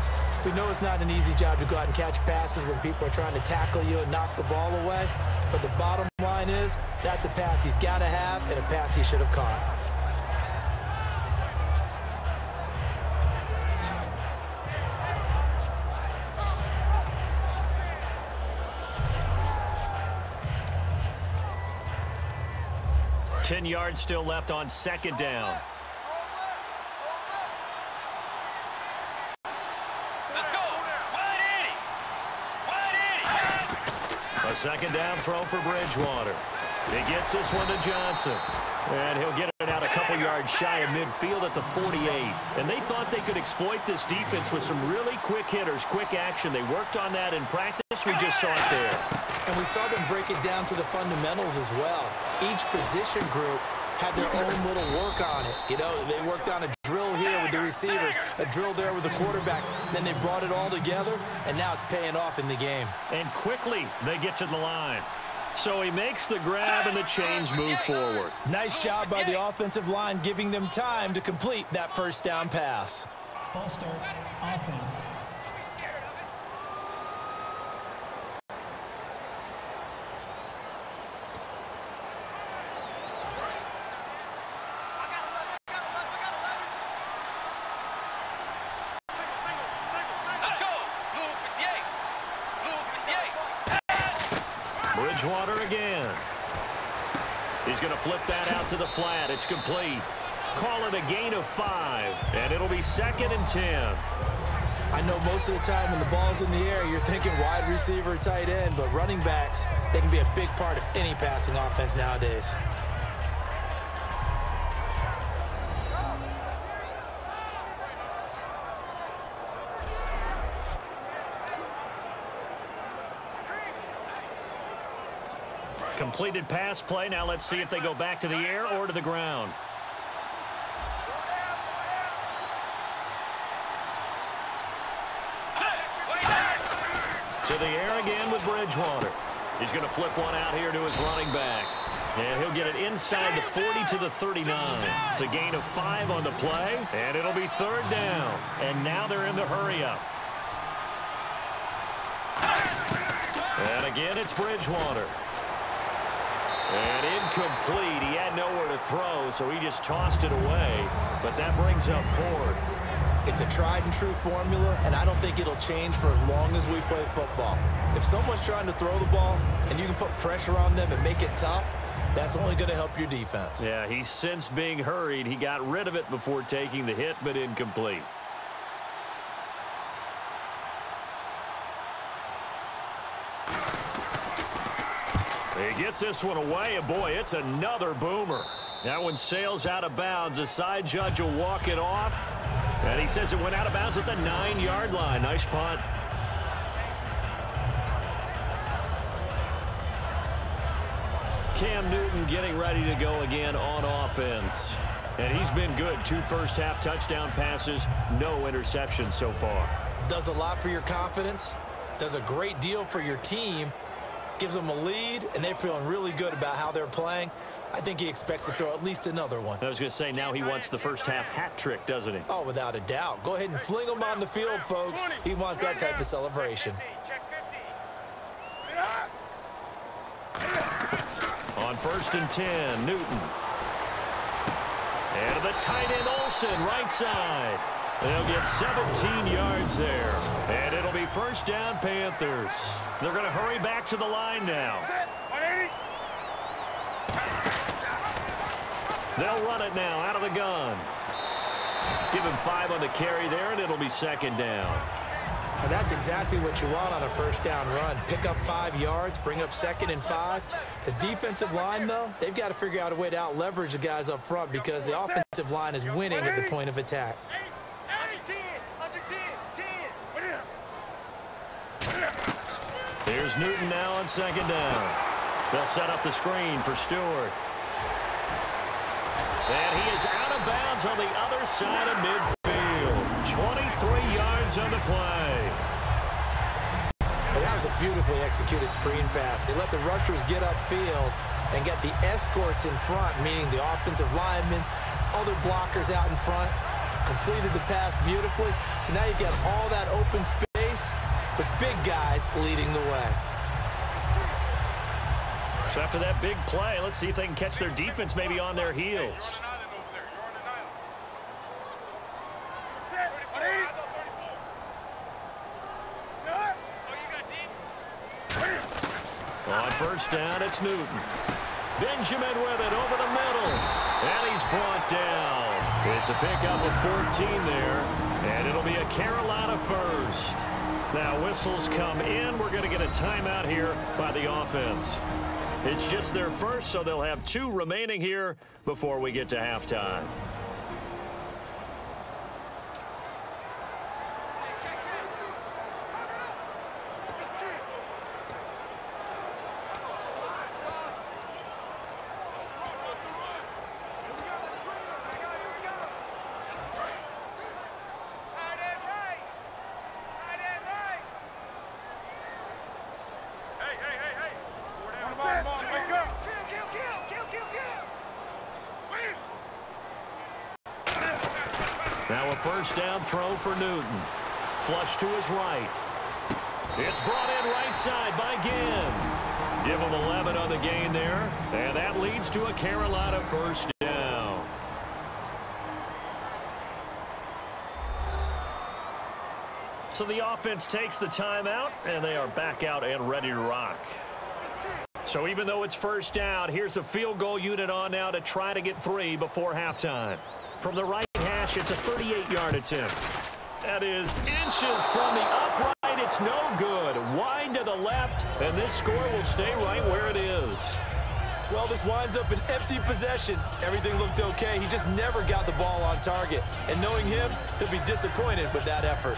We know it's not an easy job to go out and catch passes when people are trying to tackle you and knock the ball away. But the bottom line is, that's a pass he's got to have and a pass he should have caught. Ten yards still left on 2nd down. Let's go. Wide 80. A 2nd down throw for Bridgewater. He gets this one to Johnson. And he'll get it out a couple yards shy of midfield at the 48. And they thought they could exploit this defense with some really quick hitters, quick action. They worked on that in practice. We just saw it there. And we saw them break it down to the fundamentals as well. Each position group had their own little work on it. You know, they worked on a drill here with the receivers, a drill there with the quarterbacks. Then they brought it all together, and now it's paying off in the game. And quickly they get to the line. So he makes the grab and the chains move forward. Nice job by the offensive line giving them time to complete that 1st down pass. False start. Offense. Bridgewater again. He's going to flip that out to the flat. It's complete. Call it a gain of 5, and it'll be 2nd and 10. I know most of the time when the ball's in the air, you're thinking wide receiver, tight end, but running backs, they can be a big part of any passing offense nowadays. Completed pass play. Now let's see if they go back to the air or to the ground. To the air again with Bridgewater. He's going to flip one out here to his running back. And he'll get it inside the 40 to the 39. It's a gain of 5 on the play, and it'll be 3rd down. And now they're in the hurry-up. And again, it's Bridgewater. And incomplete. He had nowhere to throw, so he just tossed it away. But that brings up 4th. It's a tried-and-true formula, and I don't think it'll change for as long as we play football. If someone's trying to throw the ball and you can put pressure on them and make it tough, that's only going to help your defense. Yeah, he's since being hurried. He got rid of it before taking the hit, but incomplete. He gets this one away, and boy, it's another boomer. That one sails out of bounds. The side judge will walk it off, and he says it went out of bounds at the 9-yard line. Nice punt. Cam Newton getting ready to go again on offense. And he's been good. 2 first-half touchdown passes, no interceptions so far. Does a lot for your confidence, does a great deal for your team, gives them a lead, and they're feeling really good about how they're playing. I think he expects to throw at least another one. I was going to say, now he wants the first-half hat trick, doesn't he? Oh, without a doubt. Go ahead and fling him on the field, folks. He wants that type of celebration. On 1st and 10, Newton. And the tight end Olsen, right side. They'll get 17 yards there. And it'll be first down, Panthers. They're going to hurry back to the line now. They'll run it now out of the gun. Give him 5 on the carry there, and it'll be 2nd down. And that's exactly what you want on a first down run. Pick up 5 yards, bring up 2nd and 5. The defensive line, though, they've got to figure out a way to out-leverage the guys up front because the offensive line is winning at the point of attack. Here's Newton now on 2nd down. They'll set up the screen for Stewart. And he is out of bounds on the other side of midfield. 23 yards on the play. And that was a beautifully executed screen pass. They let the rushers get upfield and get the escorts in front, meaning the offensive linemen, other blockers out in front, completed the pass beautifully. So now you've got all that open space with big guys leading the way. So after that big play, let's see if they can catch their defense maybe on their heels. On 1st down, it's Newton. Benjamin with it over the middle. And he's brought down. It's a pickup of 14 there. And it'll be a Carolina first. Now whistles come in. We're going to get a timeout here by the offense. It's just their first, so they'll have 2 remaining here before we get to halftime. Now a first down throw for Newton. Flush to his right. It's brought in right side by Ginn. Give him 11 on the gain there. And that leads to a Carolina first down. So the offense takes the timeout, and they are back out and ready to rock. So even though it's first down, here's the field goal unit on now to try to get 3 before halftime. From the right hash, it's a 38-yard attempt. That is inches from the upright. It's no good. Wide to the left, and this score will stay right where it is. Well, this winds up an empty possession. Everything looked okay. He just never got the ball on target. And knowing him, he'll be disappointed with that effort.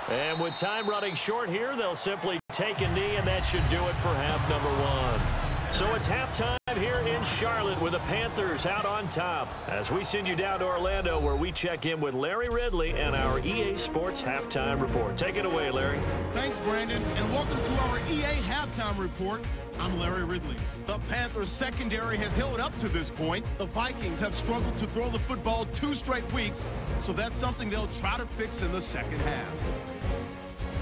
And with time running short here, they'll simply take a knee, and that should do it for half number 1. So it's halftime here in Charlotte with the Panthers out on top as we send you down to Orlando where we check in with Larry Ridley and our EA Sports Halftime Report. Take it away, Larry. Thanks, Brandon, and welcome to our EA Halftime Report. I'm Larry Ridley. The Panthers secondary has held up to this point. The Vikings have struggled to throw the football 2 straight weeks, so that's something they'll try to fix in the second half.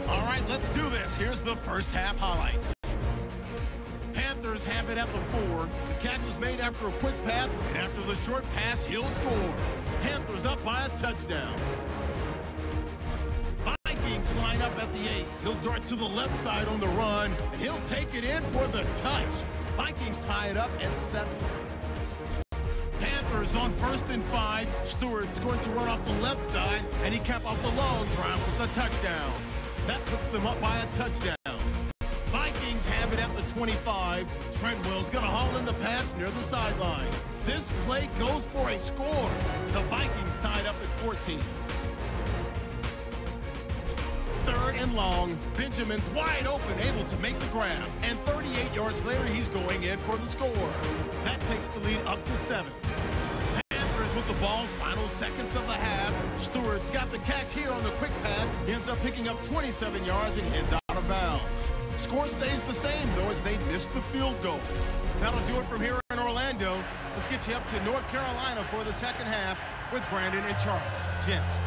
All right, let's do this. Here's the first half highlights. Panthers have it at the 4. The catch is made after a quick pass, and after the short pass, he'll score. Panthers up by a touchdown. Vikings line line up at the 8. He'll dart to the left side on the run, and he'll take it in for the touch. Vikings tie it up at 7. Panthers on 1st and 5. Stewart's going to run off the left side, and he cap off the long drive with a touchdown. That puts them up by a touchdown. Vikings have it at the 25. Treadwell's going to haul in the pass near the sideline. This play goes for a score. The Vikings tied up at 14. 3rd and long. Benjamin's wide open, able to make the grab. And 38 yards later, he's going in for the score. That takes the lead up to 7. Panthers with the ball, final seconds of the half. Stewart's got the catch here on the quick pass. He ends up picking up 27 yards and heads out of bounds. Score stays the same, though, as they missed the field goal. That'll do it from here in Orlando. Let's get you up to North Carolina for the second half with Brandon and Charles. Gents.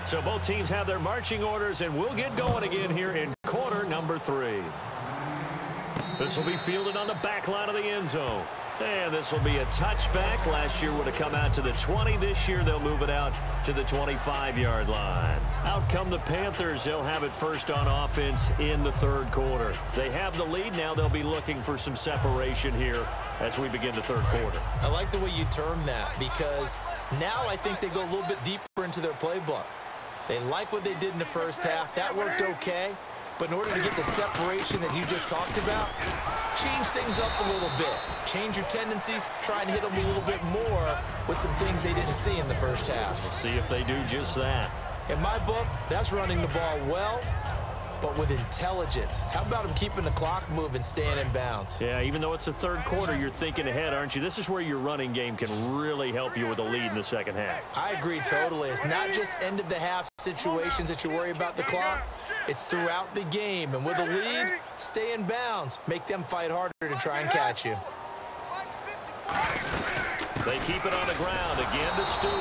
So both teams have their marching orders, and we'll get going again here in quarter number 3. This will be fielded on the back line of the end zone. And this will be a touchback. Last year would have come out to the 20. This year they'll move it out to the 25-yard line. Out come the Panthers. They'll have it first on offense in the 3rd quarter. They have the lead now. They'll be looking for some separation here as we begin the 3rd quarter. I like the way you termed that, because now I think they go a little bit deeper into their playbook. They like what they did in the first half. That worked okay. But in order to get the separation that you just talked about, change things up a little bit. Change your tendencies, try and hit them a little bit more with some things they didn't see in the first half. We'll see if they do just that. In my book, that's running the ball well, but with intelligence. How about them keeping the clock moving, staying in bounds? Yeah, even though it's the 3rd quarter, you're thinking ahead, aren't you? This is where your running game can really help you with a lead in the second half. I agree totally. It's not just end-of-the-half situations that you worry about the clock. It's throughout the game. And with a lead, stay in bounds. Make them fight harder to try and catch you. They keep it on the ground again to Stewart.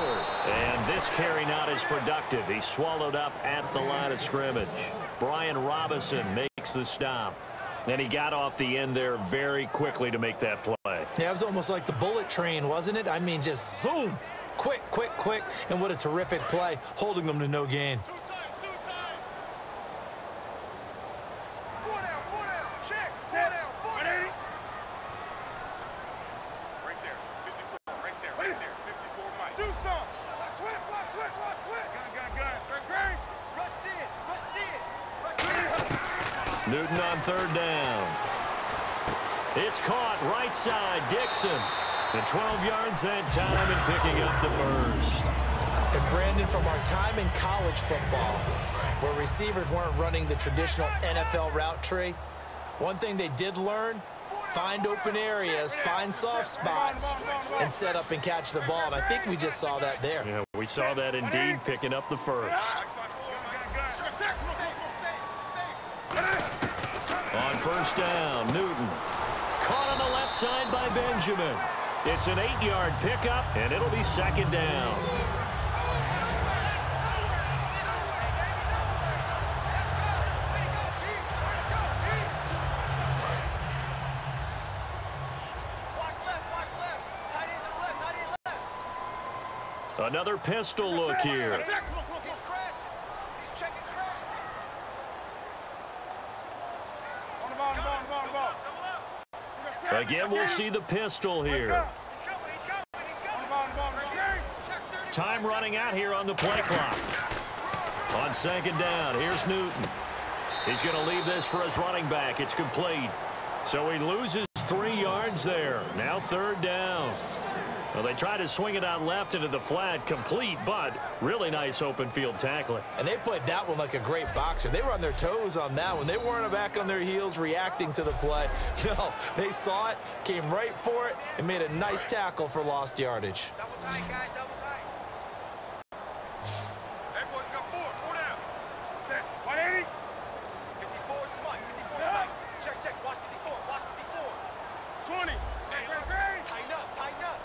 And this carry not as productive. He's swallowed up at the line of scrimmage. Brian Robinson makes the stop. And he got off the end there very quickly to make that play. Yeah, it was almost like the bullet train, wasn't it? I mean, just zoom. Quick, quick, quick. And what a terrific play, holding them to no gain. Newton on 3rd down. It's caught right side. Dixon. And 12 yards that time and picking up the first. And Brandon, from our time in college football, where receivers weren't running the traditional NFL route tree, one thing they did learn, find open areas, find soft spots, and set up and catch the ball. And I think we just saw that there. Yeah, we saw that indeed, picking up the first. On 1st down, Newton. Caught on the left side by Benjamin. It's an 8-yard pickup, and it'll be 2nd down. Another pistol look here. Again, we'll see the pistol here. Time running out here on the play clock. On 2nd down, here's Newton. He's going to leave this for his running back. It's complete. So he loses 3 yards there. Now 3rd down. Well, they try to swing it out left into the flat, complete, but really nice open field tackling. And they played that one like a great boxer. They were on their toes on that one. They weren't back on their heels reacting to the play. No, they saw it, came right for it, and made a nice tackle for lost yardage. Double tight, guys, double tight. Hey, boys, got 4 down. Set. 180. 54 is the mic. 54 is the mic. Check, check. Watch 54. Watch 54. 20. Hey, tighten up, tighten up.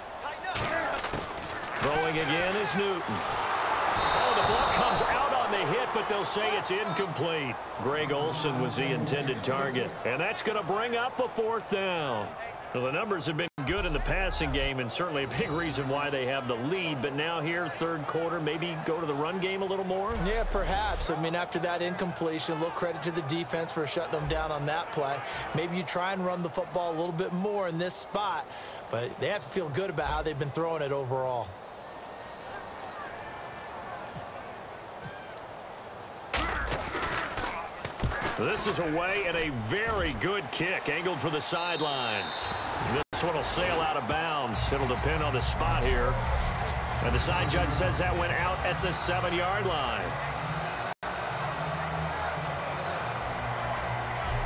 Throwing again is Newton. Oh, the block comes out on the hit, but they'll say it's incomplete. Greg Olsen was the intended target, and that's going to bring up a 4th down. Well, the numbers have been good in the passing game and certainly a big reason why they have the lead. But now here, third quarter, maybe go to the run game a little more? Yeah, perhaps. I mean, after that incompletion, a little credit to the defense for shutting them down on that play. Maybe you try and run the football a little bit more in this spot. But they have to feel good about how they've been throwing it overall. This is away and a very good kick, angled for the sidelines. This one will sail out of bounds. It'll depend on the spot here. And the side judge says that went out at the 7-yard line.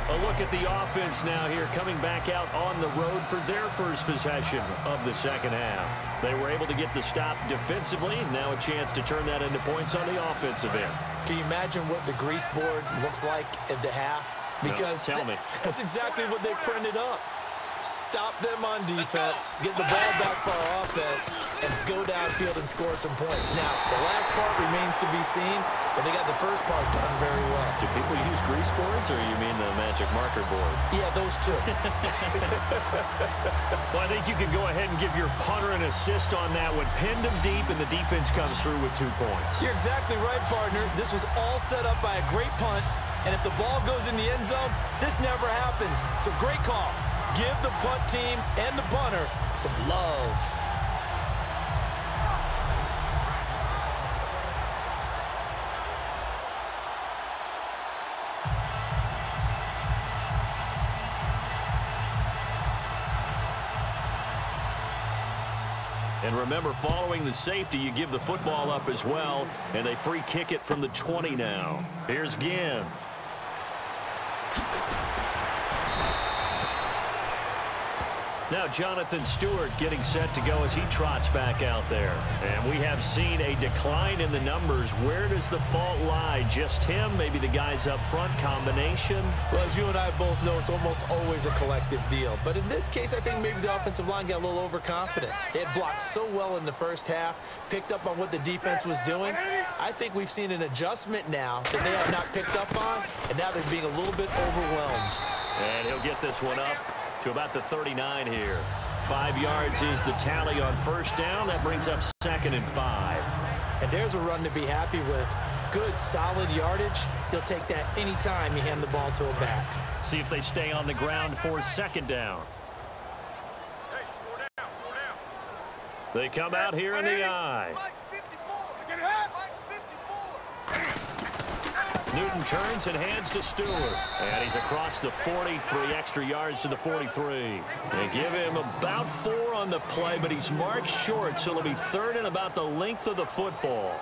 A look at the offense now here, coming back out on the road for their first possession of the second half. They were able to get the stop defensively. Now a chance to turn that into points on the offensive end. Can you imagine what the grease board looks like at the half? Because no, tell me. That's exactly what they printed up. Stop them on defense, get the ball back for our offense, and go downfield and score some points. Now, the last part remains to be seen, but they got the first part done very well. Do people use grease boards, or you mean the magic marker boards? Yeah, those two. Well, I think you can go ahead and give your punter an assist on that one. Pinned him deep, and the defense comes through with 2 points. You're exactly right, partner. This was all set up by a great punt, and if the ball goes in the end zone, this never happens. So great call. Give the punt team and the punter some love. And remember, following the safety, you give the football up as well, and they free kick it from the 20 now. Here's Ginn. Now Jonathan Stewart getting set to go as he trots back out there. And we have seen a decline in the numbers. Where does the fault lie? Just him? Maybe the guys up front? Combination? Well, as you and I both know, it's almost always a collective deal. But in this case, I think maybe the offensive line got a little overconfident. They had blocked so well in the first half, picked up on what the defense was doing. I think we've seen an adjustment now that they have not picked up on, and now they're being a little bit overwhelmed. And he'll get this one up to about the 39 here. 5 yards is the tally on first down. That brings up 2nd and 5. And there's a run to be happy with. Good, solid yardage. He'll take that anytime you hand the ball to a back. See if they stay on the ground for 2nd down. Hey, 4 down, 4 down. They come out here in the eye. Mike's 54. Get it. Mike's 54. Newton turns and hands to Stewart. And he's across the 40, 3 extra yards to the 43. They give him about 4 on the play, but he's marked short, so it'll be 3rd and about the length of the football.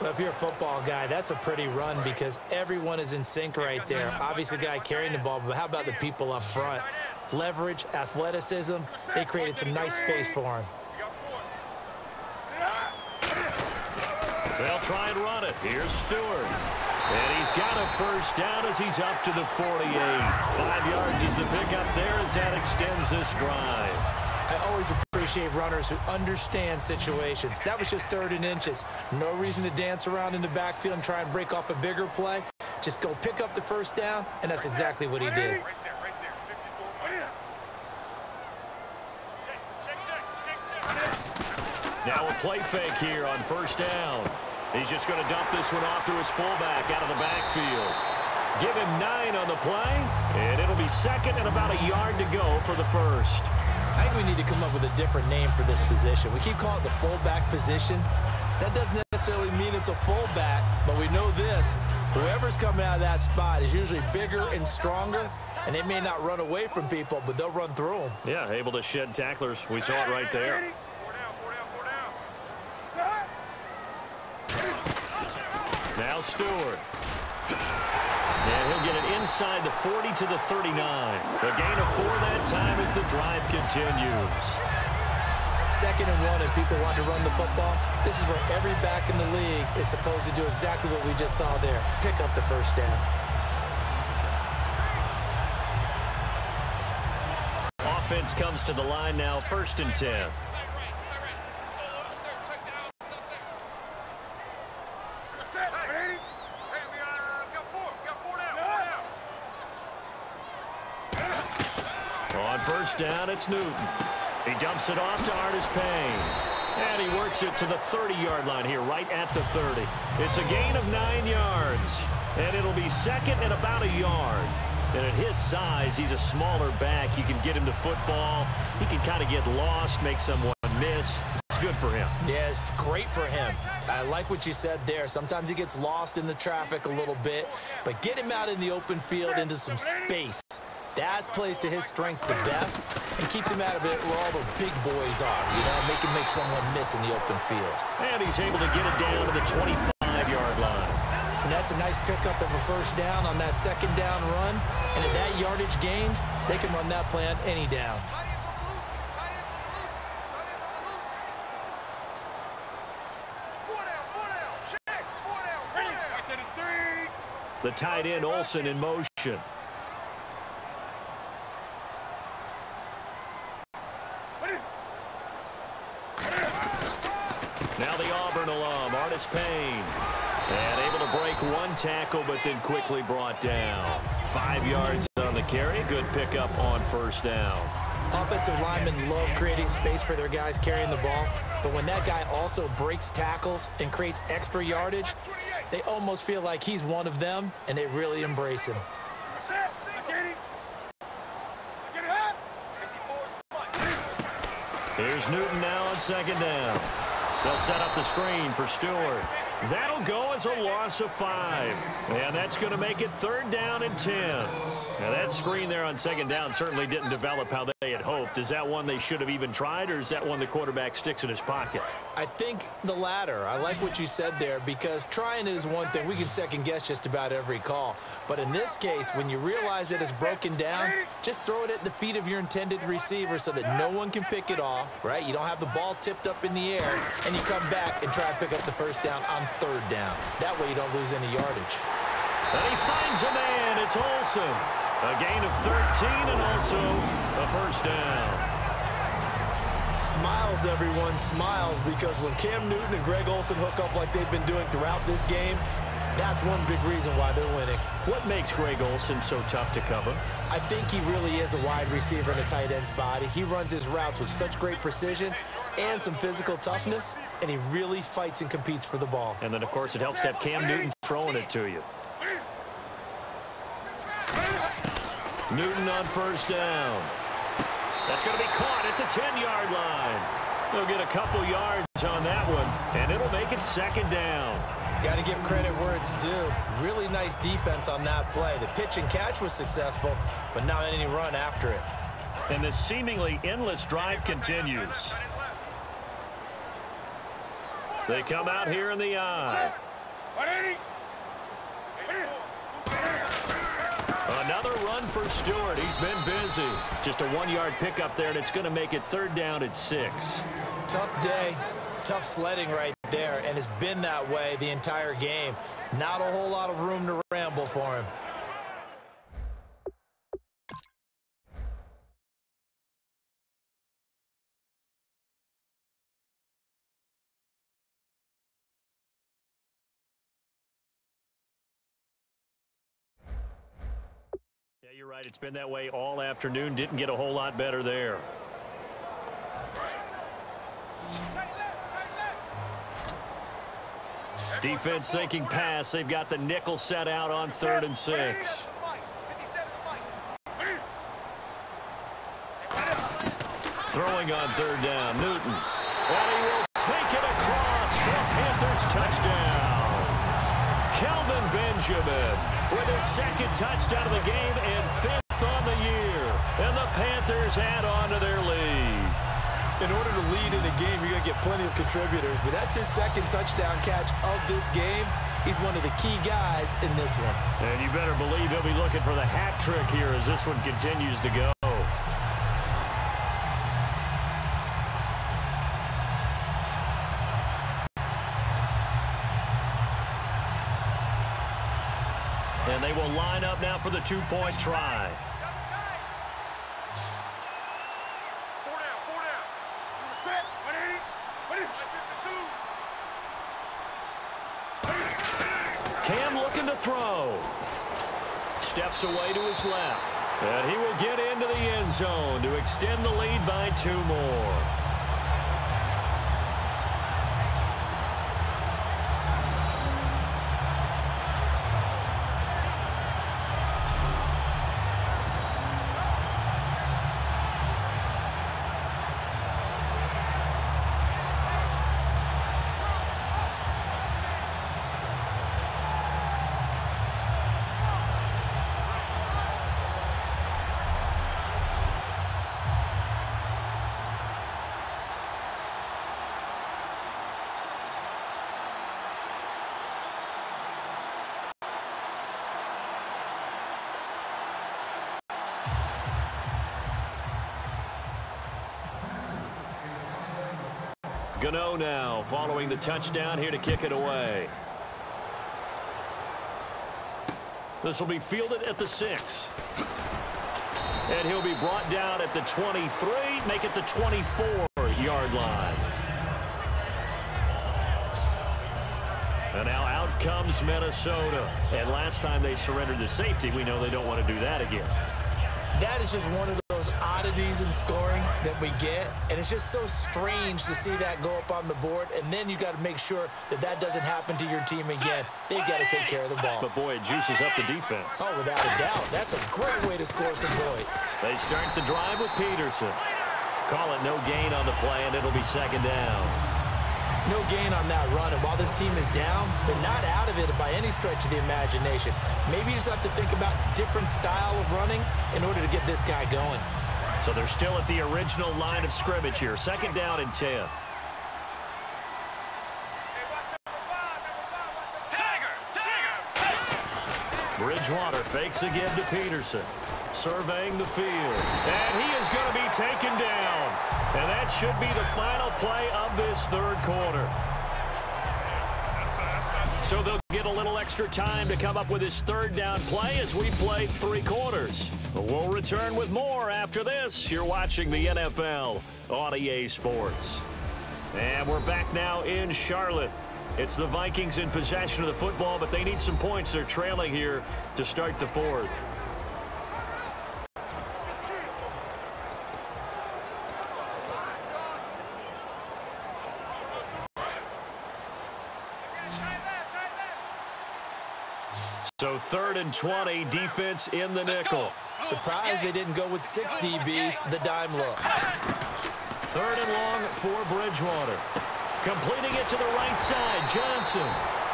Well, if you're a football guy, that's a pretty run because everyone is in sync right there. Obviously, the guy carrying the ball, but how about the people up front? Leverage, athleticism, they created some nice space for him. They'll try and run it. Here's Stewart. And he's got a first down as he's up to the 48. 5 yards is the pickup there as that extends this drive. I always appreciate runners who understand situations. That was just 3rd and inches. No reason to dance around in the backfield and try and break off a bigger play. Just go pick up the first down, and that's exactly what he did. Right there, 54. Now a play fake here on first down. He's just going to dump this one off to his fullback out of the backfield. Give him 9 on the play, and it'll be 2nd and about a yard to go for the first. I think we need to come up with a different name for this position. We keep calling it the fullback position. That doesn't necessarily mean it's a fullback, but we know this. Whoever's coming out of that spot is usually bigger and stronger, and they may not run away from people, but they'll run through them. Yeah, able to shed tacklers. We saw it right there. Now Stewart. And he'll get it inside the 40 to the 39. A gain of 4 that time as the drive continues. 2nd and 1, and people want to run the football. This is where every back in the league is supposed to do exactly what we just saw there. Pick up the first down. Offense comes to the line now, 1st and 10. first down, it's Newton. He dumps it off to Artis Payne. And he works it to the 30-yard line here, right at the 30. It's a gain of 9 yards. And it'll be second and about a yard. And at his size, he's a smaller back. You can get him to football. He can kind of get lost, make someone miss. It's good for him. Yeah, it's great for him. I like what you said there. Sometimes he gets lost in the traffic a little bit. But get him out in the open field into some space. That plays to his strengths the best and keeps him out of it where all the big boys are. You know, make someone miss in the open field. And he's able to get it down to the 25-yard line. And that's a nice pickup of a first down on that second down run. And at that yardage gained, they can run that play on any down. The tight end, Olsen, in motion. Now the Auburn alum, Artis Payne. And able to break one tackle, but then quickly brought down. 5 yards on the carry. Good pickup on first down. Offensive linemen love creating space for their guys carrying the ball. But when that guy also breaks tackles and creates extra yardage, they almost feel like he's one of them, and they really embrace him. Here's Newton now on second down. They'll set up the screen for Stewart. That'll go as a loss of 5. And that's going to make it 3rd down and 10. Now that screen there on second down certainly didn't develop how they had hoped. Is that one they should have even tried, or is that one the quarterback sticks in his pocket? I think the latter. I like what you said there, because trying is one thing. We can second guess just about every call. But in this case, when you realize that it's broken down, just throw it at the feet of your intended receiver so that no one can pick it off, right? You don't have the ball tipped up in the air, and you come back and try to pick up the first down on 3rd down. That way you don't lose any yardage. And he finds a man. It's Olsen. A gain of 13 and also a first down. Smiles, everyone, smiles, because when Cam Newton and Greg Olsen hook up like they've been doing throughout this game, that's one big reason why they're winning. What makes Greg Olsen so tough to cover? I think he really is a wide receiver in a tight end's body. He runs his routes with such great precision and some physical toughness, and he really fights and competes for the ball. And then, of course, it helps to have Cam Newton throwing it to you. Newton on first down. That's going to be caught at the 10-yard line. They'll get a couple yards on that one, and it'll make it 2nd down. Got to give credit where it's due. Really nice defense on that play. The pitch and catch was successful, but not any run after it. And this seemingly endless drive continues. They come out here in the eye. Another run for Stewart. He's been busy. Just a 1-yard pickup there, and it's going to make it 3rd down at 6. Tough day, tough sledding right there, and it's been that way the entire game. Not a whole lot of room to ramble for him. You're right. It's been that way all afternoon. Didn't get a whole lot better there. Defense thinking pass. They've got the nickel set out on 3rd and 6. Throwing on 3rd down, Newton. And he will take it across for a Panthers touchdown. Kelvin Benjamin with his 2nd touchdown of the game and 5th on the year. And the Panthers add on to their lead. In order to lead in a game, you're going to get plenty of contributors, but that's his 2nd touchdown catch of this game. He's one of the key guys in this one. And you better believe he'll be looking for the hat trick here as this one continues to go. And they will line up now for the 2-point try. Cam looking to throw. Steps away to his left. And he will get into the end zone to extend the lead by 2 more. Gano now following the touchdown here to kick it away. This will be fielded at the 6. And he'll be brought down at the 23, make it the 24-yard line. And now out comes Minnesota. And last time they surrendered the safety, we know they don't want to do that again. That is just one of those oddities in scoring that we get, and it's just so strange to see that go up on the board, and then you got to make sure that that doesn't happen to your team again. They've got to take care of the ball. But, boy, it juices up the defense. Oh, without a doubt. That's a great way to score some points. They start the drive with Peterson. Call it no gain on the play, and it'll be second down. No gain on that run, and while this team is down, they're not out of it by any stretch of the imagination. Maybe you just have to think about different style of running in order to get this guy going. So they're still at the original line of scrimmage here. Second down and 10. Bridgewater fakes again to Peterson. Surveying the field. And he is going to be taken down. And that should be the final play of this third quarter. So they'll get a little extra time to come up with his third down play as we play 3 quarters. We'll return with more after this. You're watching the NFL on EA Sports. And we're back now in Charlotte. It's the Vikings in possession of the football, but they need some points. They're trailing here to start the fourth. So 3rd and 20, defense in the nickel. Surprised they didn't go with 6 DBs, the dime look. 3rd and long for Bridgewater. Completing it to the right side, Johnson.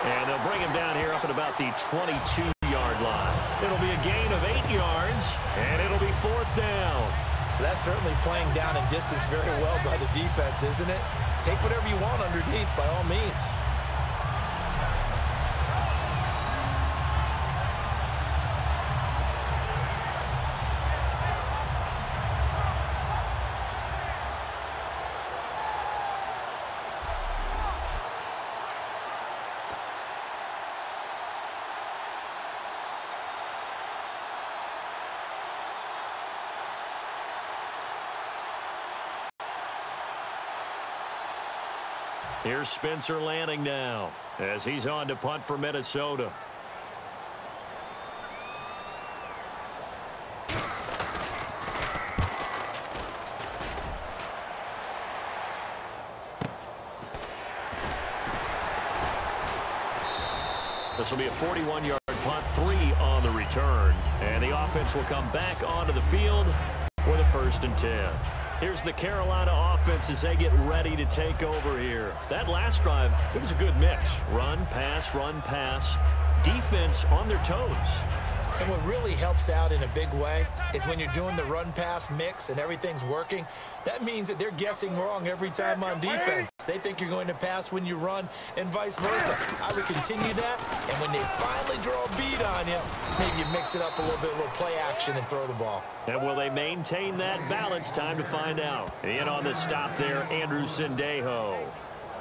And they'll bring him down here up at about the 22-yard line. It'll be a gain of 8 yards, and it'll be 4th down. That's certainly playing down in distance very well by the defense, isn't it? Take whatever you want underneath, by all means. Here's Spencer Lanning now as he's on to punt for Minnesota. This will be a 41-yard punt, 3 on the return. And the offense will come back onto the field with a 1st and 10. Here's the Carolina offense as they get ready to take over here. That last drive, it was a good mix. Run, pass, defense on their toes. And what really helps out in a big way is when you're doing the run-pass mix and everything's working, that means that they're guessing wrong every time on defense. They think you're going to pass when you run and vice versa. I would continue that, and when they finally draw a beat on you, maybe you mix it up a little bit, a little play action, and throw the ball. And will they maintain that balance? Time to find out. In on the stop there, Andrew Sendejo.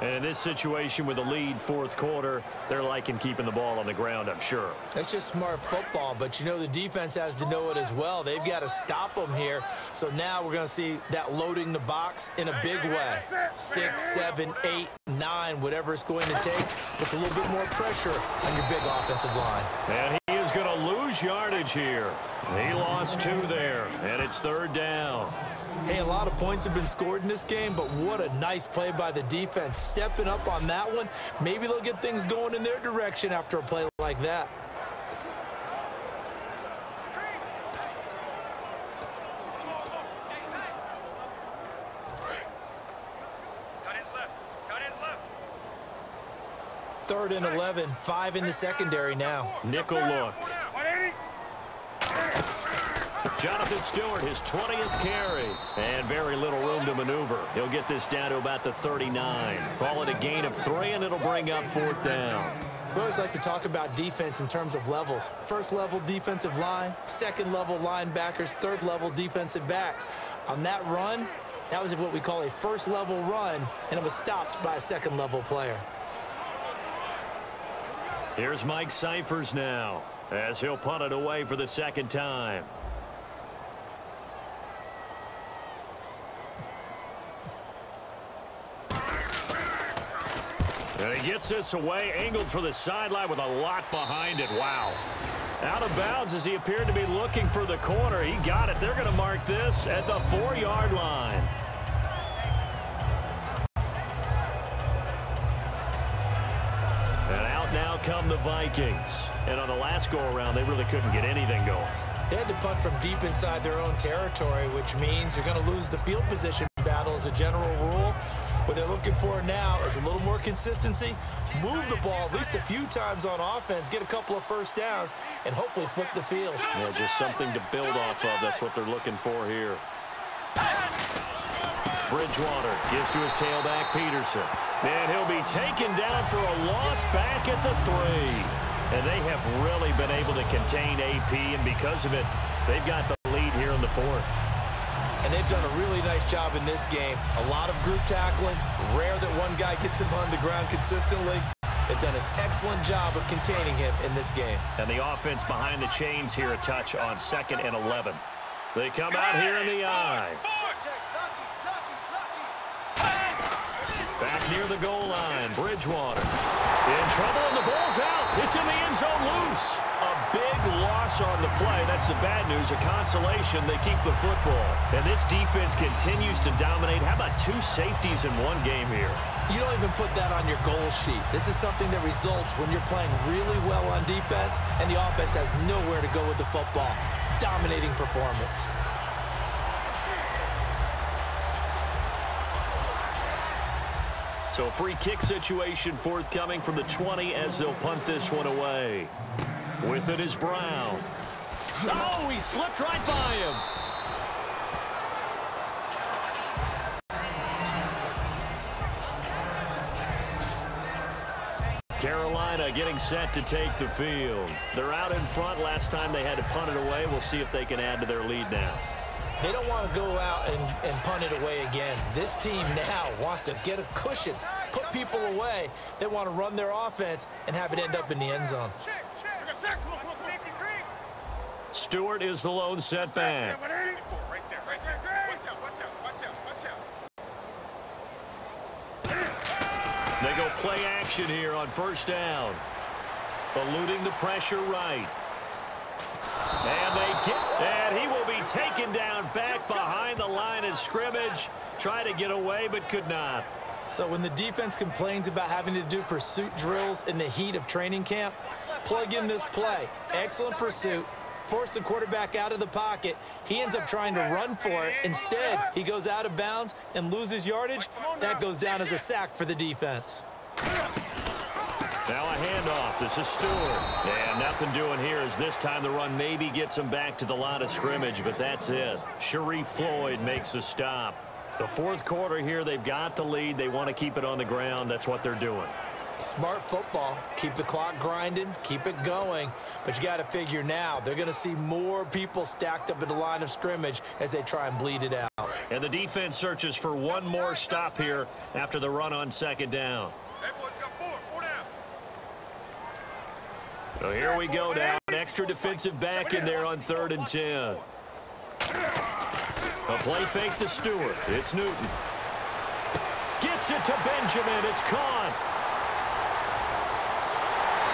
And in this situation with the lead 4th quarter, they're liking keeping the ball on the ground, I'm sure. That's just smart football, but you know the defense has to know it as well. They've got to stop them here. So now we're going to see that loading the box in a big way. 6, 7, 8, 9, whatever it's going to take. Puts a little bit more pressure on your big offensive line. And he is is going to lose yardage here. He lost 2 there, and it's 3rd down. Hey, a lot of points have been scored in this game, but what a nice play by the defense. Stepping up on that one, maybe they'll get things going in their direction after a play like that. Third and 11, 5 in the secondary now. Nickel look. Jonathan Stewart, his 20th carry, and very little room to maneuver. He'll get this down to about the 39. Call it a gain of 3, and it'll bring up 4th down. We always like to talk about defense in terms of levels. First level defensive line, second level linebackers, third level defensive backs. On that run, that was what we call a first level run, and it was stopped by a second level player. Here's Mike Cyphers now, as he'll punt it away for the 2nd time. And he gets this away, angled for the sideline with a lot behind it. Wow. Out of bounds as he appeared to be looking for the corner. He got it. They're going to mark this at the 4-yard line. And out now come the Vikings. And on the last go-around, they really couldn't get anything going. They had to punt from deep inside their own territory, which means you're going to lose the field position battle as a general rule. What they're looking for now is a little more consistency, move the ball at least a few times on offense, get a couple of first downs, and hopefully flip the field. Yeah, just something to build off of. That's what they're looking for here. Bridgewater gives to his tailback, Peterson. And he'll be taken down for a loss back at the 3. And they have really been able to contain AP, and because of it, they've got the lead here in the 4th. And they've done a really nice job in this game. A lot of group tackling. Rare that one guy gets him on the ground consistently. They've done an excellent job of containing him in this game. And the offense behind the chains here a touch on 2nd and 11. They come out here in the eye. Back near the goal line, Bridgewater. In trouble, and the ball's out. It's in the end zone loose. A big loss on the play. That's the bad news. A consolation, they keep the football. And this defense continues to dominate. How about 2 safeties in one game here? You don't even put that on your goal sheet. This is something that results when you're playing really well on defense and the offense has nowhere to go with the football. Dominating performance. So a free kick situation forthcoming from the 20 as they'll punt this one away. With it is Brown. Oh, he slipped right by him. Carolina getting set to take the field. They're out in front. Last time they had to punt it away. We'll see if they can add to their lead now. They don't want to go out and punt it away again. This team now wants to get a cushion, put people away. They want to run their offense and have it end up in the end zone. Stewart is the lone setback. They go play action here on 1st down. Eluding the pressure right. And he will be taken down back behind the line of scrimmage. Try to get away, but could not. So when the defense complains about having to do pursuit drills in the heat of training camp, plug in this play. Excellent pursuit. Force the quarterback out of the pocket. He ends up trying to run for it. Instead, he goes out of bounds and loses yardage. That goes down as a sack for the defense. Now a handoff. This is Stewart. And nothing doing here as this time the run maybe gets him back to the line of scrimmage, but that's it. Sharif Floyd makes a stop. The 4th quarter here, they've got the lead. They want to keep it on the ground. That's what they're doing. Smart football. Keep the clock grinding. Keep it going. But you got to figure now, they're going to see more people stacked up at the line of scrimmage as they try and bleed it out. And the defense searches for one more stop here after the run on 2nd down. So here we go now. An extra defensive back in there on 3rd and 10. A play fake to Stewart. It's Newton. Gets it to Benjamin. It's caught.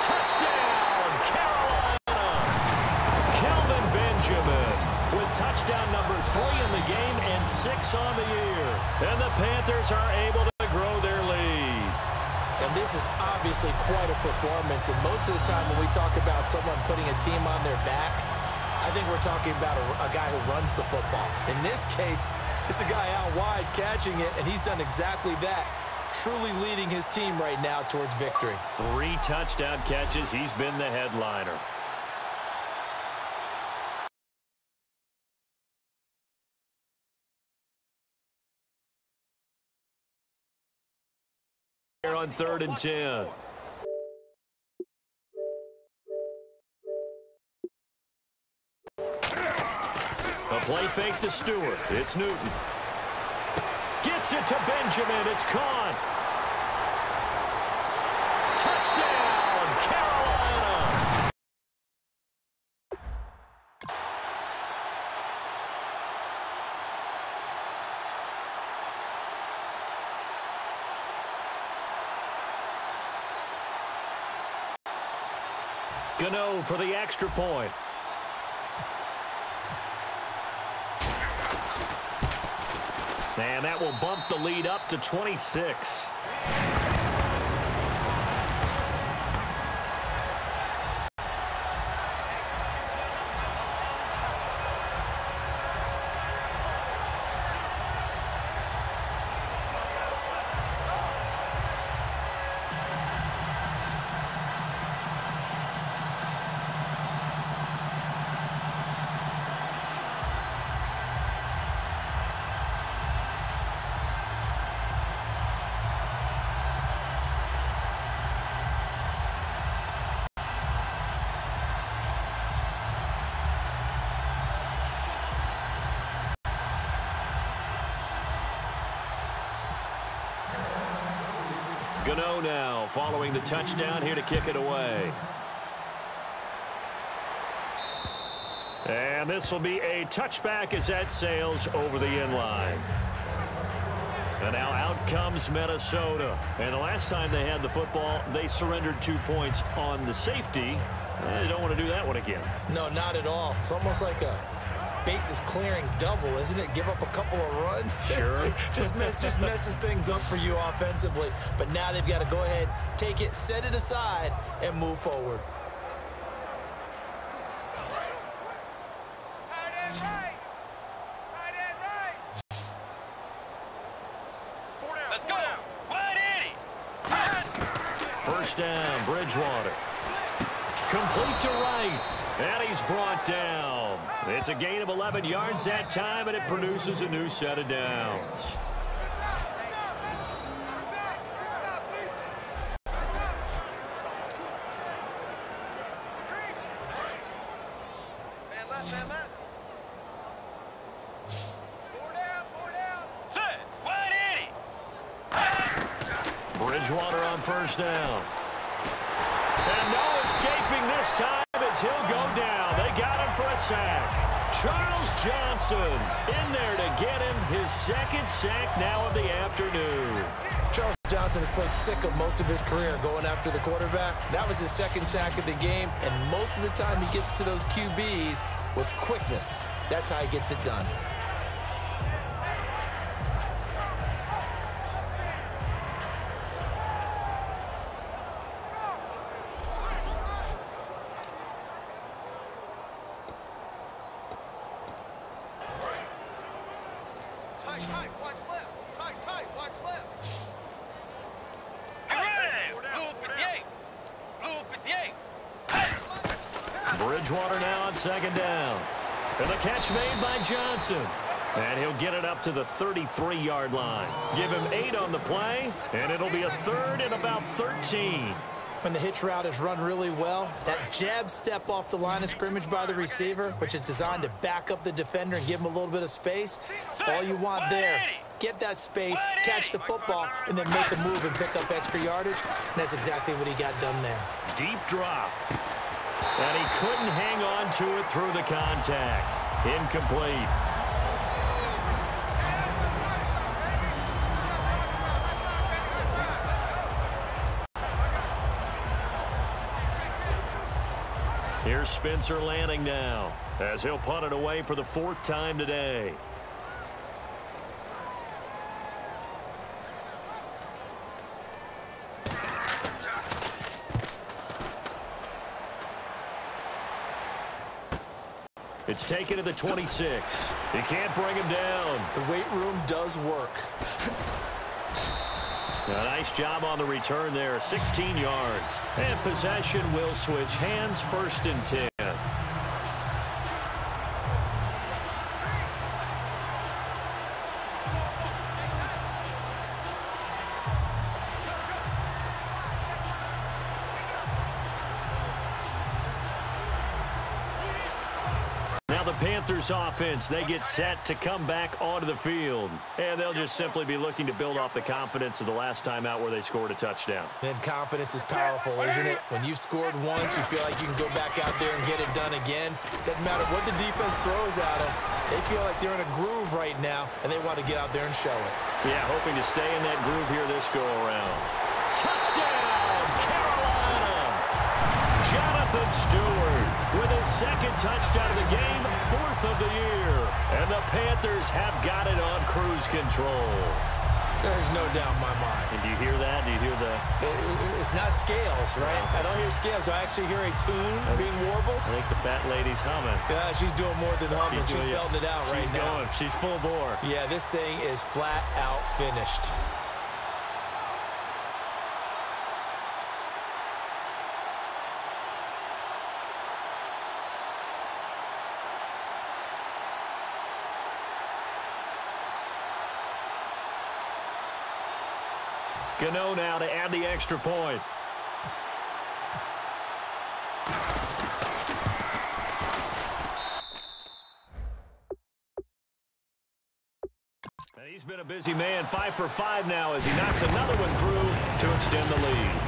Touchdown, Carolina. on the year. And the Panthers are able to grow their lead. And this is obviously quite a performance. And most of the time when we talk about someone putting a team on their back, I think we're talking about a guy who runs the football. In this case, it's a guy out wide catching it, and he's done exactly that, truly leading his team right now towards victory. 3 touchdown catches. He's been the headliner. Here on 3rd and 10. A play fake to Stewart. It's Newton. Gets it to Benjamin. It's caught. Touchdown, Carolina. Gano for the extra point. And that will bump the lead up to 26. Gano now following the touchdown here to kick it away. And this will be a touchback as that sails over the end line. And now out comes Minnesota. And the last time they had the football, they surrendered 2 points on the safety. They don't want to do that one again. No, not at all. It's almost like a bases clearing double, isn't it? Give up a couple of runs. Sure. just messes things up for you offensively. But now they've got to go ahead, take it, set it aside, and move forward. Let's go. First down, Bridgewater. Complete to right. And he's brought down. It's a gain of 11 yards that time, and it produces a new set of downs. Man left. 4 down. Set. Wide 80. Bridgewater on first down. And no escaping this time as he'll go down. They got him for a sack. Charles Johnson in there to get him his second sack now of the afternoon. Charles Johnson has played sick of most of his career going after the quarterback. That was his second sack of the game, and most of the time he gets to those QBs with quickness. That's how he gets it done. Tight, watch left. Tight, watch left. Get ready. Blue 58. Bridgewater now on second down. And the catch made by Johnson. And he'll get it up to the 33-yard line. Give him 8 on the play, and it'll be a third and about 13. When the hitch route is run really well, that jab step off the line of scrimmage by the receiver, which is designed to back up the defender and give him a little bit of space, all you want there, get that space, catch the football, and then make a move and pick up extra yardage. And that's exactly what he got done there. Deep drop. And he couldn't hang on to it through the contact. Incomplete. Here's Spencer Lanning now, as he'll punt it away for the 4th time today. It's taken to the 26. He can't bring him down. The weight room does work. A nice job on the return there, 16 yards. And possession will switch hands, 1st and 10. The Panthers offense, they get set to come back onto the field. And they'll just simply be looking to build off the confidence of the last time out where they scored a touchdown. Then confidence is powerful, isn't it? When you've scored once, you feel like you can go back out there and get it done again. Doesn't matter what the defense throws at them. They feel like they're in a groove right now, and they want to get out there and show it. Yeah, hoping to stay in that groove here this go-around. Touchdown, Carolina! Jonathan Stewart with his 2nd touchdown of the game, 4th of the year. And the Panthers have got it on cruise control. There's no doubt in my mind. And do you hear that? Do you hear the... It's not scales, right? I don't hear scales. Do I actually hear a tune being warbled? I think the fat lady's humming. Yeah, she's doing more than humming. She's belting it out right now. She's full bore. Yeah, this thing is flat out finished. Gano now to add the extra point. And he's been a busy man, 5 for 5 now as he knocks another one through to extend the lead.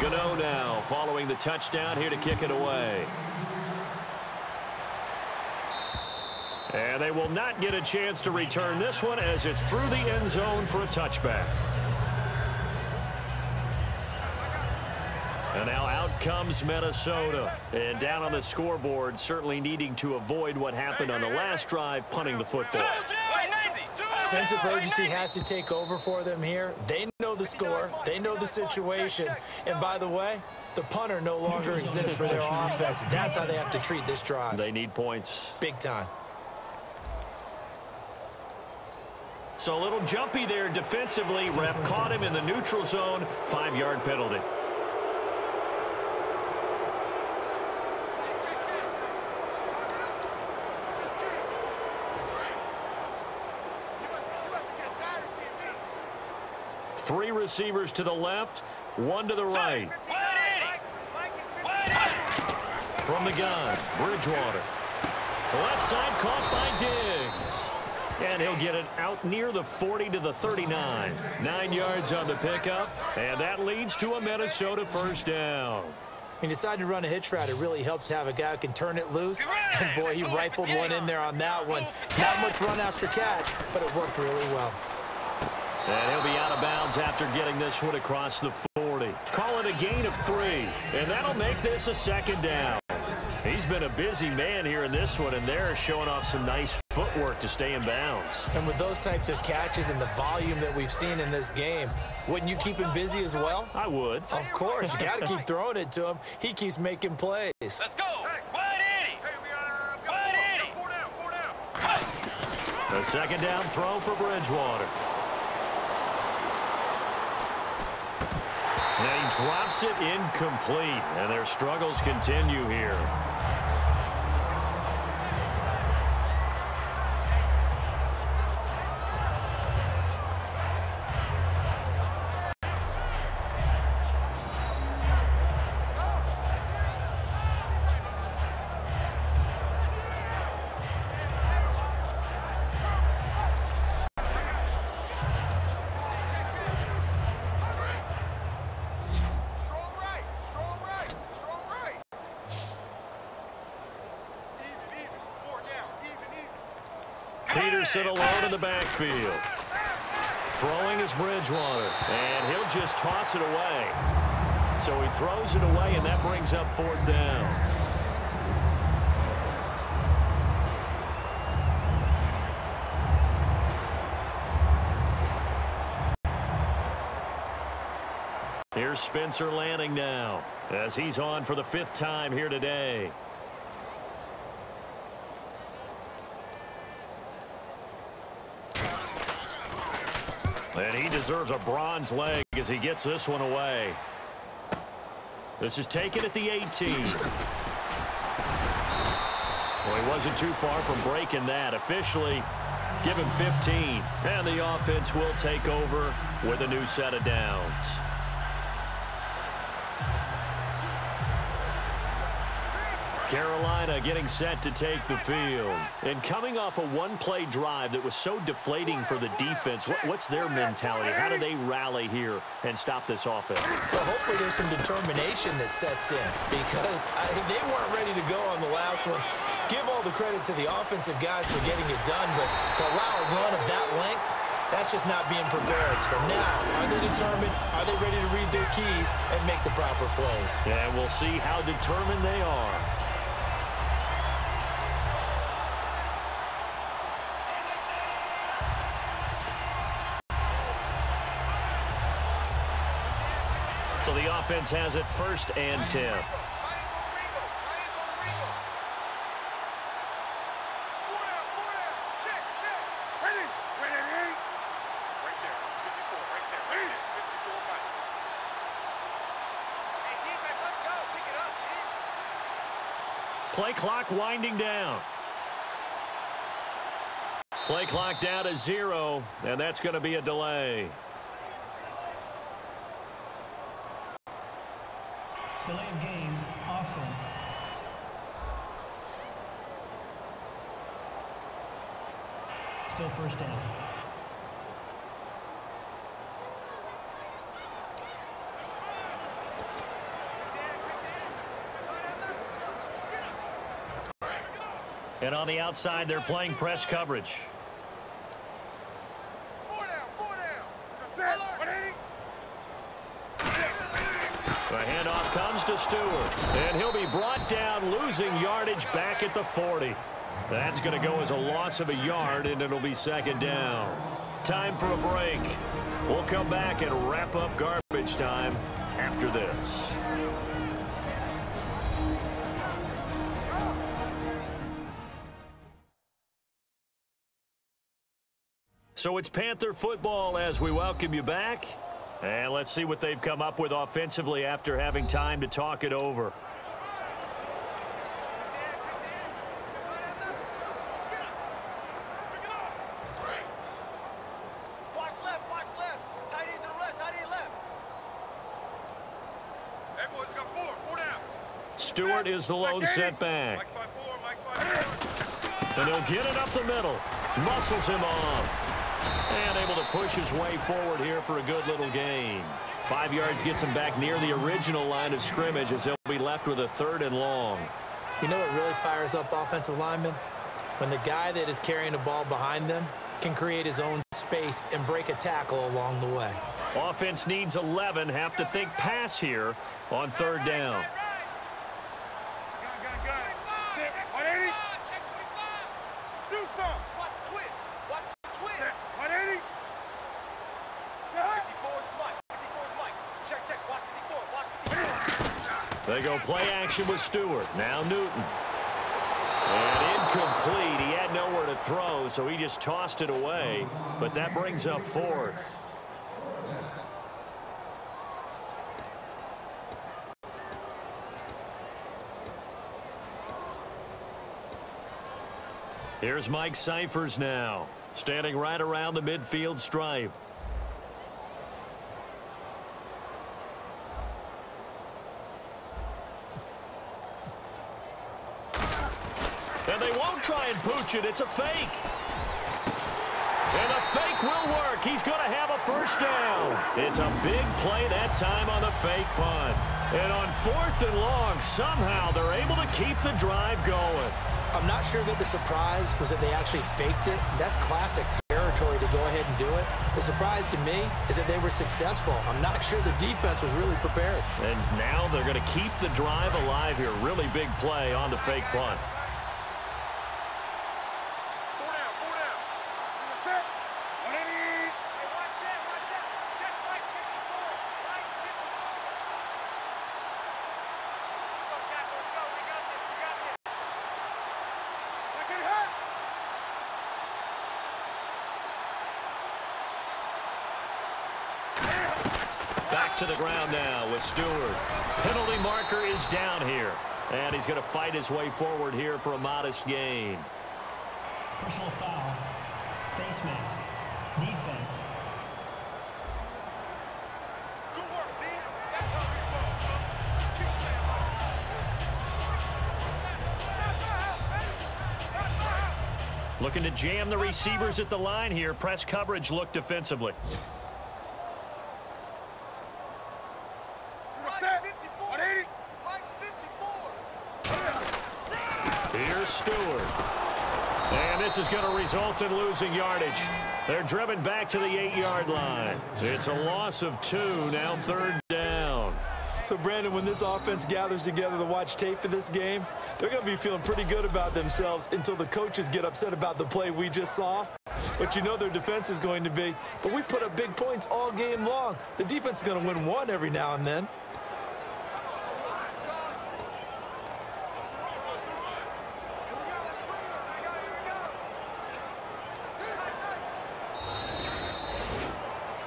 Gano now following the touchdown here to kick it away. And they will not get a chance to return this one as it's through the end zone for a touchback. And now out comes Minnesota. And down on the scoreboard, certainly needing to avoid what happened on the last drive, punting the football. Sense of urgency has to take over for them here. They know the score. They know the situation. And by the way, the punter no longer exists for their offense. That's how they have to treat this drive. They need points. Big time. So a little jumpy there defensively. Ref caught him in the neutral zone. 5-yard penalty. Three receivers to the left, one to the right. From the gun, Bridgewater. Left side caught by Diggs. And he'll get it out near the 40 to the 39. 9 yards on the pickup, and that leads to a Minnesota first down. He decided to run a hitch route. It really helps to have a guy who can turn it loose. And, boy, he rifled one in there on that one. Not much run after catch, but it worked really well. And he'll be out of bounds after getting this one across the 40. Call it a gain of 3, and that'll make this a second down. He's been a busy man here in this one, and they're showing off some nice footwork to stay in bounds. And with those types of catches and the volume that we've seen in this game, wouldn't you keep him busy as well? I would. Of course. You got to keep throwing it to him. He keeps making plays. Let's go. Wide 80. Hey, we got wide 80. 4 down. A second down throw for Bridgewater. And he drops it incomplete, and their struggles continue here. Peterson alone in the backfield. Throwing is Bridgewater, and he'll just toss it away. So he throws it away, and that brings up 4th down. Here's Spencer Lanning now, as he's on for the 5th time here today. And he deserves a bronze leg as he gets this one away. This is taken at the 18. Well, he wasn't too far from breaking that. Officially, give him 15. And the offense will take over with a new set of downs. Carolina getting set to take the field. And coming off a one-play drive that was so deflating for the defense, what's their mentality? How do they rally here and stop this offense? Well, hopefully there's some determination that sets in, because they weren't ready to go on the last one. Give all the credit to the offensive guys for getting it done, but to allow a run of that length, that's just not being prepared. So now, are they determined? Are they ready to read their keys and make the proper plays? And we'll see how determined they are. So the offense has it 1st and 10. Play clock winding down. Play clock down to 0, and that's going to be a delay. Delay of game, offense. Still 1st down. And on the outside, they're playing press coverage. The handoff comes to Stewart, and he'll be brought down, losing yardage back at the 40. That's going to go as a loss of a yard, and it'll be 2nd down. Time for a break. We'll come back and wrap up garbage time after this. So it's Panther football as we welcome you back. And let's see what they've come up with offensively after having time to talk it over. Watch left, watch left. Tight end to the left, tight end left. Hey, boys, we got 4 down. Stewart is the lone setback. Mike 5-4, Mike 5-4. And he'll get it up the middle. Muscles him off. And able to push his way forward here for a good little gain. 5 yards gets him back near the original line of scrimmage as they'll be left with a 3rd and long. You know what really fires up offensive linemen? When the guy that is carrying the ball behind them can create his own space and break a tackle along the way. Offense needs 11. Have to think pass here on 3rd down. They go play action with Stewart. Now Newton. And incomplete. He had nowhere to throw, so he just tossed it away. But that brings up 4th. Here's Mike Cyphers now, standing right around the midfield stripe. And they won't try and pooch it. It's a fake. And the fake will work. He's going to have a 1st down. It's a big play that time on the fake punt. And on 4th and long, somehow they're able to keep the drive going. I'm not sure that the surprise was that they actually faked it. That's classic territory to go ahead and do it. The surprise to me is that they were successful. I'm not sure the defense was really prepared. And now they're going to keep the drive alive here. Really big play on the fake punt. Back to the ground now with Stewart. Penalty marker is down here. And he's going to fight his way forward here for a modest gain. Personal foul. Face mask. Defense. Good work, D. That's how we roll. Keep playing hard. Looking to jam the receivers at the line here. Press coverage look defensively. Here's Stewart. And this is going to result in losing yardage. They're driven back to the 8-yard line. It's a loss of 2, now 3rd down. So, Brandon, when this offense gathers together to watch tape for this game, they're going to be feeling pretty good about themselves until the coaches get upset about the play we just saw. But you know their defense is going to be. But we put up big points all game long. The defense is going to win one every now and then.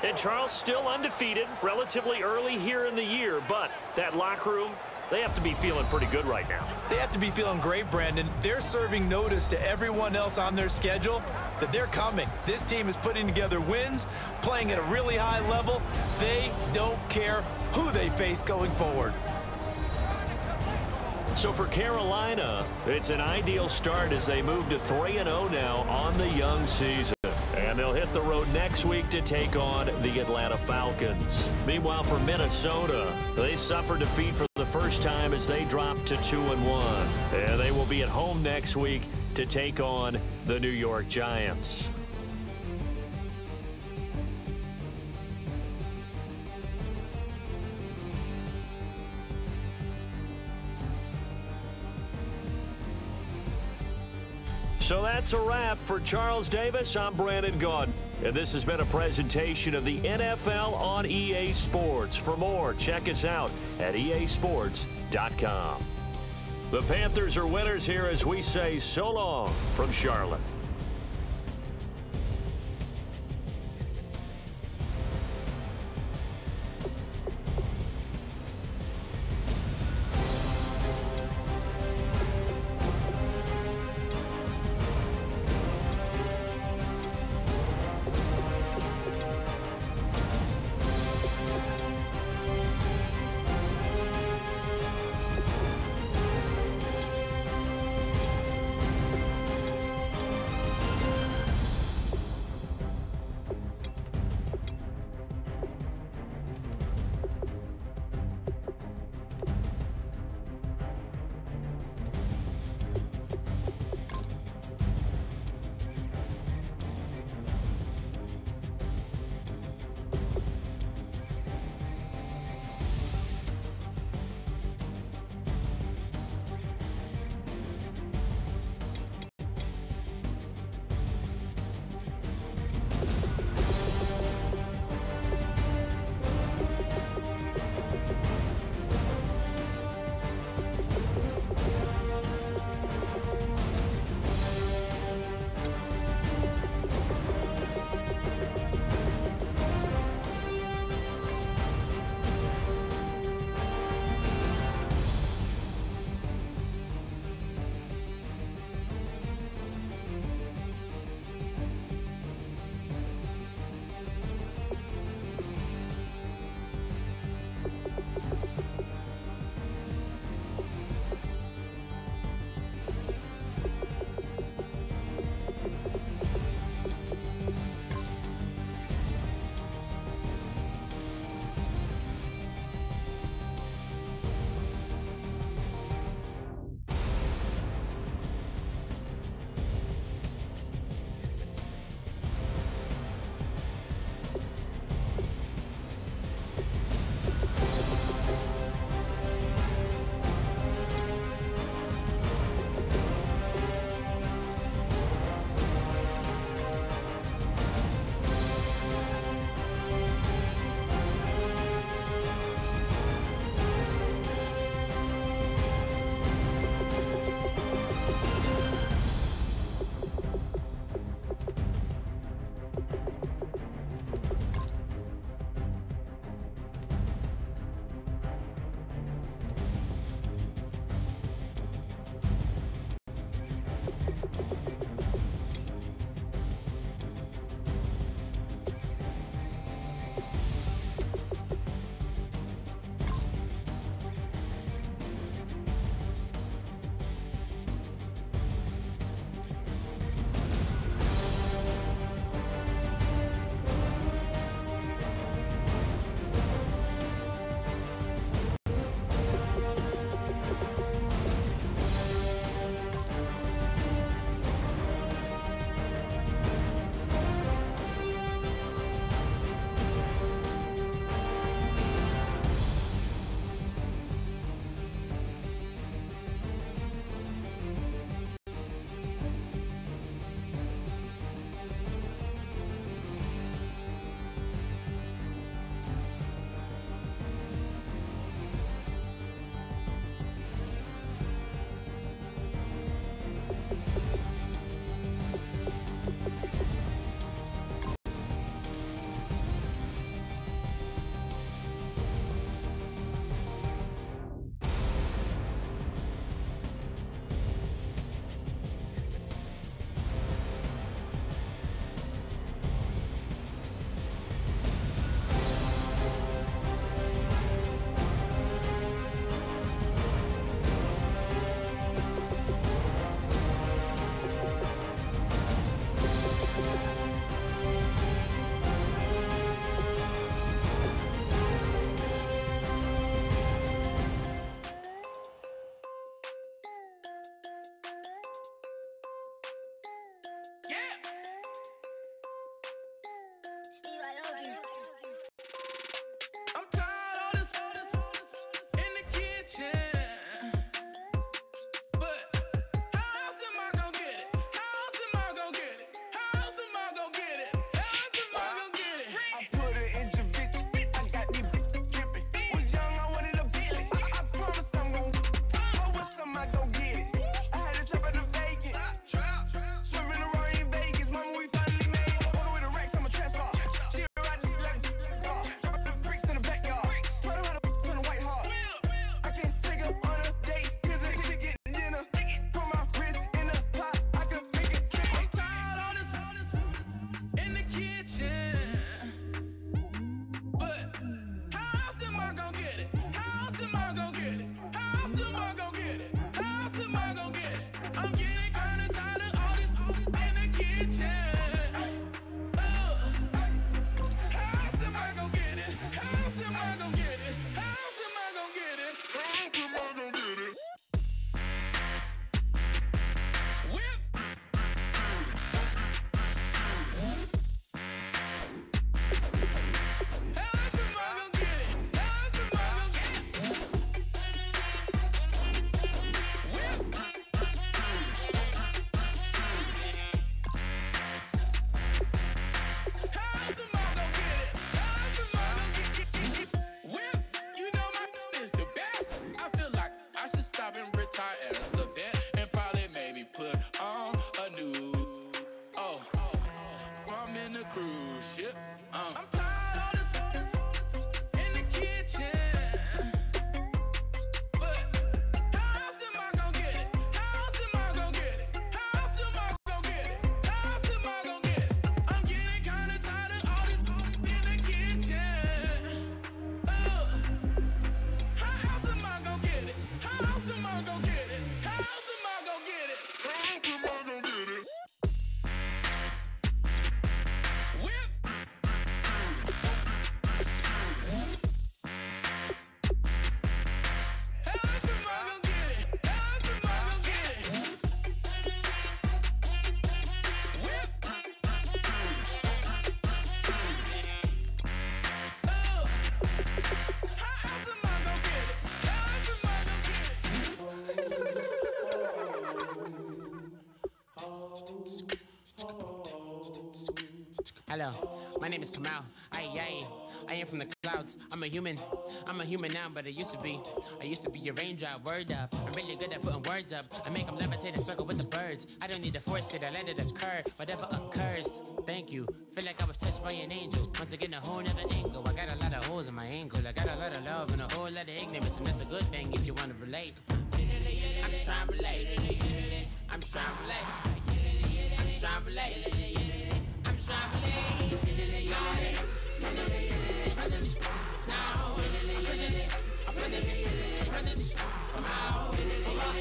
And Charles still undefeated, relatively early here in the year, but that locker room, they have to be feeling pretty good right now. They have to be feeling great, Brandon. They're serving notice to everyone else on their schedule that they're coming. This team is putting together wins, playing at a really high level. They don't care who they face going forward. So for Carolina, it's an ideal start as they move to 3-0 now on the young season. And they'll hit the road next week to take on the Atlanta Falcons. Meanwhile, for Minnesota, they suffered defeat for the first time as they dropped to 2-1. And they will be at home next week to take on the New York Giants. So that's a wrap for Charles Davis. I'm Brandon Gaudin, and this has been a presentation of the NFL on EA Sports. For more, check us out at easports.com. The Panthers are winners here as we say so long from Charlotte. Hello, my name is Kamal. I am from the clouds. I'm a human now, but I used to be a raindrop. Word up, I'm really good at putting words up. I make them levitate and circle with the birds. I don't need to force it, I let it occur. Whatever occurs, Thank you. Feel like I was touched by an angel. Once again, a whole nother angle. I got a lot of holes in my angle. I got a lot of love and a whole lot of ignorance, and that's a good thing if you want to relate. I'm just trying to relate. I'm just trying to relate. I'm just trying to relate. I'm just trying to relate. Presence. Now. Presence. Come out. Come out.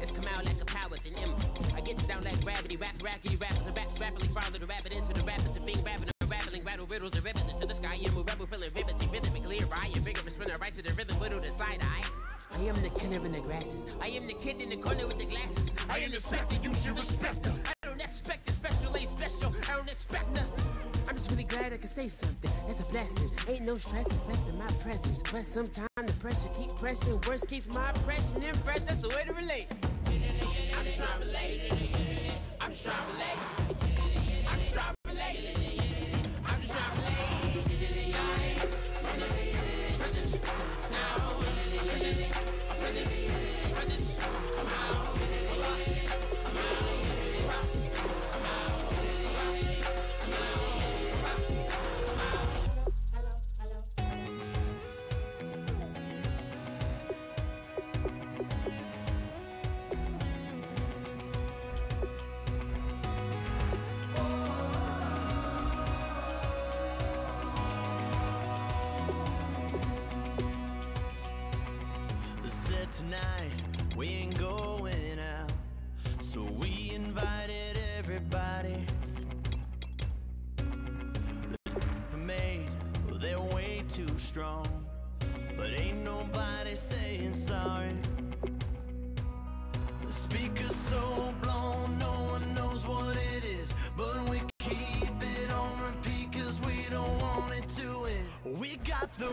It's come out like a power with an M. I get you down like gravity, rackety rappers and raps rapidly follow the rapid into the rapids and being rapping and rattling, rattle riddles and rivets into the sky. You move rebel, feeling riveting, rhythmic, clear eye, your vigorous spinner right to the rhythm, whittle the side eye. I am the killer in the grasses. I am the kid in the corner with the glasses. I am the specter, you should respect her. I don't expect a special, ain't special. I don't expect nothing. I'm just really glad I can say something. That's a blessing. Ain't no stress affecting my presence. But sometimes the pressure keep pressing. Worst keeps my impression impressed. That's the way to relate. I'm just trying to relate. I'm just trying to relate. I'm just trying to relate. I'm just trying to relate. Presence. Now. Presence. Come out. Tonight we ain't going out, so we invited everybody. The made, well, they're way too strong, but ain't nobody saying sorry. The speaker's so blown, no one knows what it is, but we keep it on repeat 'cause we don't want it to end. We got the